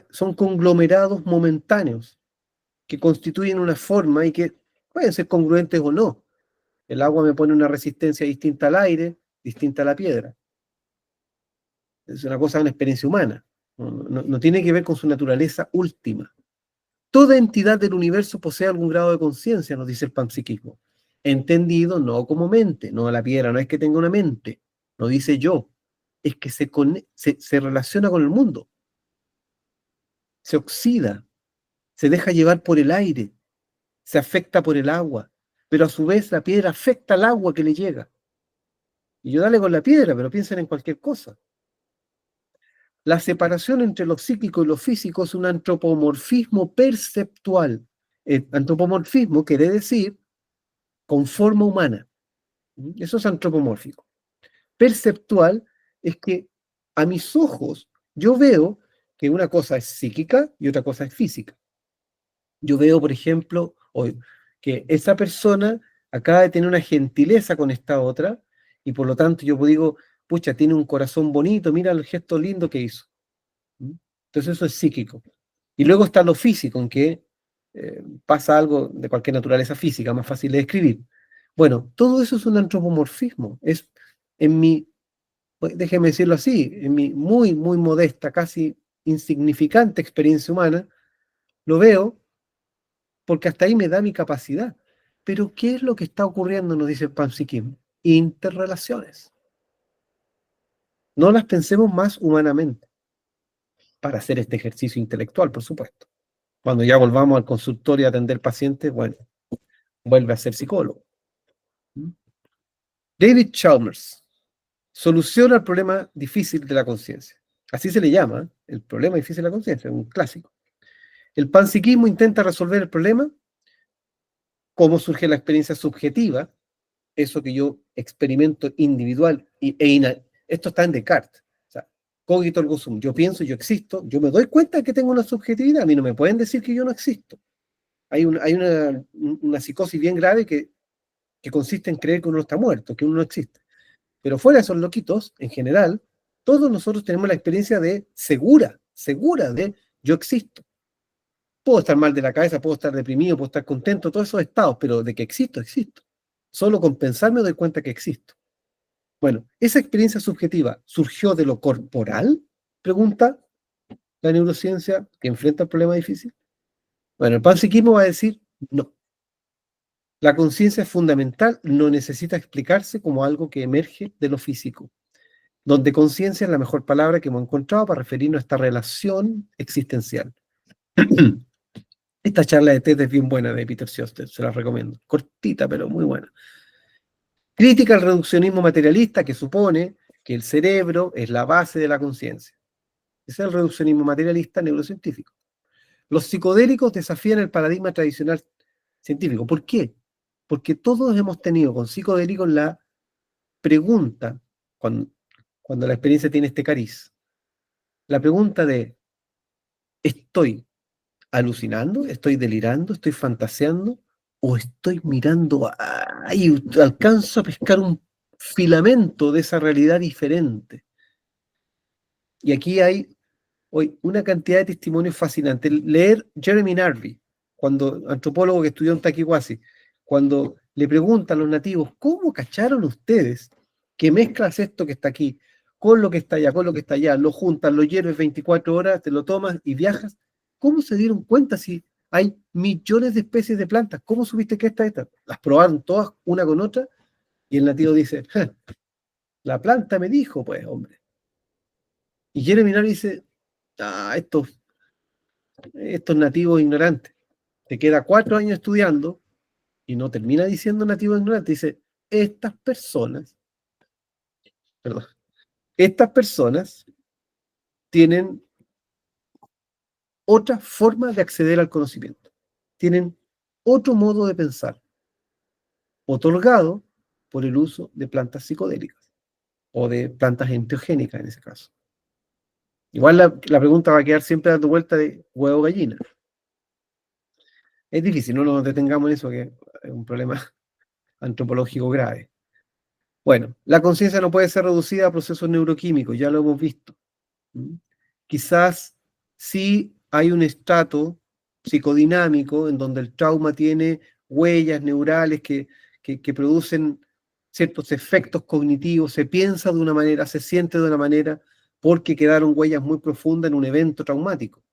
Son conglomerados momentáneos que constituyen una forma y que pueden ser congruentes o no. El agua me pone una resistencia distinta al aire, distinta a la piedra. Es una cosa, una experiencia humana. No tiene que ver con su naturaleza última. Toda entidad del universo posee algún grado de conciencia, nos dice el panpsiquismo. Entendido no como mente, no la piedra, no es que tenga una mente, no dice yo, es que se relaciona con el mundo, se oxida, se deja llevar por el aire, se afecta por el agua, pero a su vez la piedra afecta al agua que le llega. Y yo dale con la piedra, pero piensen en cualquier cosa. La separación entre lo psíquico y lo físico es un antropomorfismo perceptual. Antropomorfismo quiere decir con forma humana. Eso es antropomórfico. Perceptual es que a mis ojos yo veo que una cosa es psíquica y otra cosa es física. Yo veo, por ejemplo, hoy, que esa persona acaba de tener una gentileza con esta otra y por lo tanto yo digo, pucha, tiene un corazón bonito, mira el gesto lindo que hizo. Entonces Entonces eso es psíquico. Y luego está lo físico, en que pasa algo de cualquier naturaleza física, más fácil de describir. Bueno, todo eso es un antropomorfismo. Es en mi, pues, déjeme decirlo así, en mi muy, muy modesta, casi insignificante experiencia humana, lo veo porque hasta ahí me da mi capacidad. Pero ¿qué es lo que está ocurriendo? Nos dice Pansy Kim. Interrelaciones. No las pensemos más humanamente para hacer este ejercicio intelectual, por supuesto. Cuando ya volvamos al consultorio a atender pacientes, bueno, vuelve a ser psicólogo. David Chalmers soluciona el problema difícil de la conciencia. Así se le llama, ¿eh? El problema difícil de la conciencia, un clásico. El panpsiquismo intenta resolver el problema, cómo surge la experiencia subjetiva, eso que yo experimento individual, esto está en Descartes. O sea, cogito ergo sum, yo pienso, yo existo, yo me doy cuenta de que tengo una subjetividad, a mí no me pueden decir que yo no existo. Hay una psicosis bien grave que consiste en creer que uno está muerto, que uno no existe. Pero fuera de esos loquitos, en general, todos nosotros tenemos la experiencia de segura de yo existo. Puedo estar mal de la cabeza, puedo estar deprimido, puedo estar contento, todos esos estados, pero de que existo, existo. Solo con pensar me doy cuenta que existo. Bueno, ¿esa experiencia subjetiva surgió de lo corporal? Pregunta la neurociencia que enfrenta el problema difícil. Bueno, el panpsiquismo va a decir no. La conciencia es fundamental, no necesita explicarse como algo que emerge de lo físico, donde conciencia es la mejor palabra que hemos encontrado para referirnos a esta relación existencial. Esta charla de TED es bien buena de Peter Sjöstedt, se la recomiendo. Cortita, pero muy buena. Crítica al reduccionismo materialista que supone que el cerebro es la base de la conciencia. Ese es el reduccionismo materialista neurocientífico. Los psicodélicos desafían el paradigma tradicional científico. ¿Por qué? Porque todos hemos tenido con psicodélicos la pregunta, cuando la experiencia tiene este cariz, la pregunta de, ¿estoy alucinando? ¿Estoy delirando? ¿Estoy fantaseando? ¿O estoy mirando y alcanzo a pescar un filamento de esa realidad diferente? Y aquí hay hoy una cantidad de testimonios fascinantes. Leer Jeremy Narby, antropólogo que estudió en Taquihuasi, cuando le preguntan a los nativos, ¿cómo cacharon ustedes que mezclas esto que está aquí con lo que está allá, con lo que está allá, lo juntas, lo hierves 24 horas, te lo tomas y viajas? ¿Cómo se dieron cuenta si hay millones de especies de plantas? ¿Cómo supiste que esta? Las probaron todas una con otra y el nativo dice, la planta me dijo, pues, hombre. Y Jeremy Narby dice, estos nativos ignorantes. Te queda 4 años estudiando y no termina diciendo nativo ignorante, dice, estas personas, perdón, estas personas tienen otra forma de acceder al conocimiento, tienen otro modo de pensar, otorgado por el uso de plantas psicodélicas o de plantas enteogénicas en ese caso. Igual la pregunta va a quedar siempre dando vuelta de huevo gallina. Es difícil, no nos detengamos en eso, que es un problema antropológico grave. Bueno, la conciencia no puede ser reducida a procesos neuroquímicos, ya lo hemos visto. Quizás sí hay un estrato psicodinámico en donde el trauma tiene huellas neurales que producen ciertos efectos cognitivos, se piensa de una manera, se siente de una manera, porque quedaron huellas muy profundas en un evento traumático.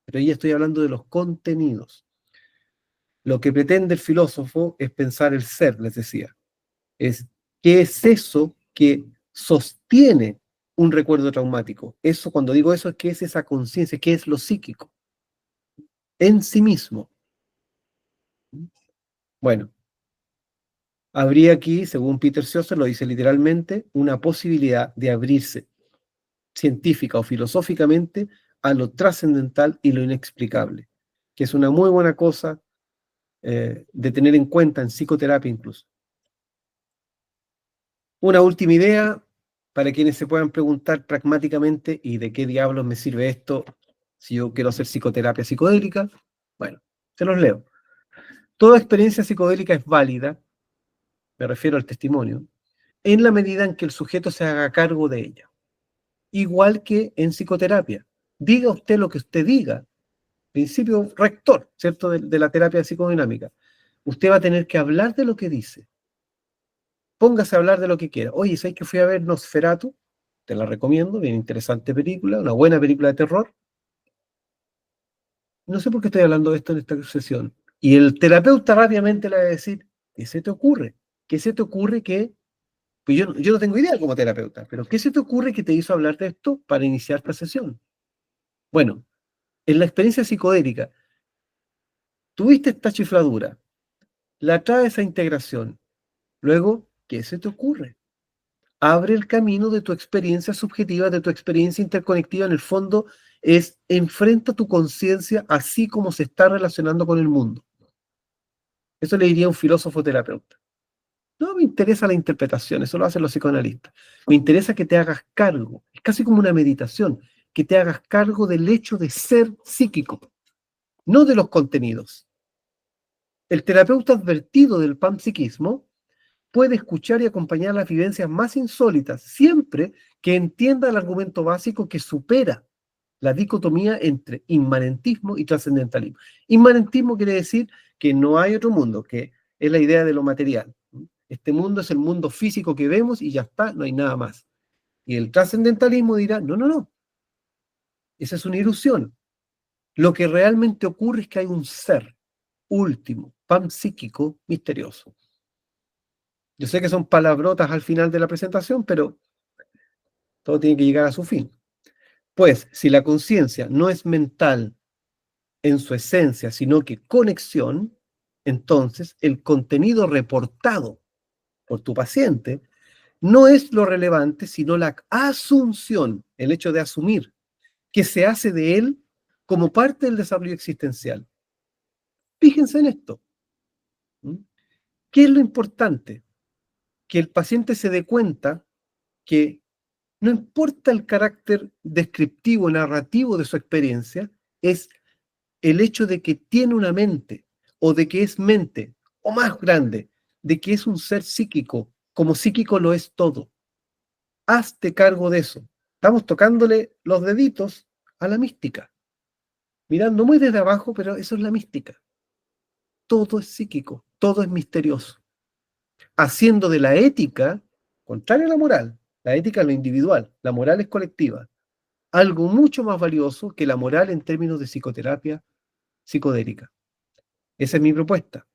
Pero ahí estoy hablando de los contenidos. Lo que pretende el filósofo es pensar el ser, les decía. ¿Qué es eso que sostiene un recuerdo traumático? Eso, cuando digo eso, es qué es esa conciencia, qué es lo psíquico en sí mismo. Bueno, habría aquí, según Peter Sjöstedt, lo dice literalmente, una posibilidad de abrirse científica o filosóficamente a lo trascendental y lo inexplicable, que es una muy buena cosa de tener en cuenta en psicoterapia incluso. Una última idea para quienes se puedan preguntar pragmáticamente ¿y de qué diablos me sirve esto si yo quiero hacer psicoterapia psicodélica? Bueno, se los leo. Toda experiencia psicodélica es válida, me refiero al testimonio, en la medida en que el sujeto se haga cargo de ella. Igual que en psicoterapia. diga usted lo que usted diga, principio rector, ¿cierto?, de la terapia psicodinámica. Usted va a tener que hablar de lo que dice. Póngase a hablar de lo que quiera. Oye, ¿sabes que fui a ver Nosferatu? Te la recomiendo, bien interesante película, una buena película de terror. No sé por qué estoy hablando de esto en esta sesión. Y el terapeuta rápidamente le va a decir, ¿qué se te ocurre? ¿Qué se te ocurre que... Pues yo no tengo idea como terapeuta, pero ¿qué se te ocurre que te hizo hablar de esto para iniciar esta sesión? Bueno, en la experiencia psicodélica, tuviste esta chifladura, la traes a integración. Luego, ¿qué se te ocurre? Abre el camino de tu experiencia subjetiva, de tu experiencia interconectiva. En el fondo, es enfrenta tu conciencia así como se está relacionando con el mundo. Eso le diría un filósofo terapeuta. No me interesa la interpretación, eso lo hacen los psicoanalistas. Me interesa que te hagas cargo, es casi como una meditación, que te hagas cargo del hecho de ser psíquico, no de los contenidos. El terapeuta advertido del panpsiquismo puede escuchar y acompañar las vivencias más insólitas, siempre que entienda el argumento básico que supera la dicotomía entre inmanentismo y trascendentalismo. Inmanentismo quiere decir que no hay otro mundo, que es la idea de lo material. Este mundo es el mundo físico que vemos y ya está, no hay nada más. Y el trascendentalismo dirá, no, no, no, esa es una ilusión. Lo que realmente ocurre es que hay un ser último, panpsíquico, misterioso. Yo sé que son palabrotas al final de la presentación, pero todo tiene que llegar a su fin. Pues, si la conciencia no es mental en su esencia, sino que conexión, entonces el contenido reportado por tu paciente no es lo relevante, sino la asunción, el hecho de asumir, que se hace de él como parte del desarrollo existencial. Fíjense en esto. ¿Qué es lo importante? Que el paciente se dé cuenta que no importa el carácter descriptivo, narrativo de su experiencia, es el hecho de que tiene una mente, o de que es mente, o más grande, de que es un ser psíquico, como psíquico lo es todo. Hazte cargo de eso. Estamos tocándole los deditos a la mística, mirando muy desde abajo, pero eso es la mística. Todo es psíquico, todo es misterioso. Haciendo de la ética, contrario a la ética es lo individual, la moral es colectiva, algo mucho más valioso que la moral en términos de psicoterapia psicodélica. Esa es mi propuesta.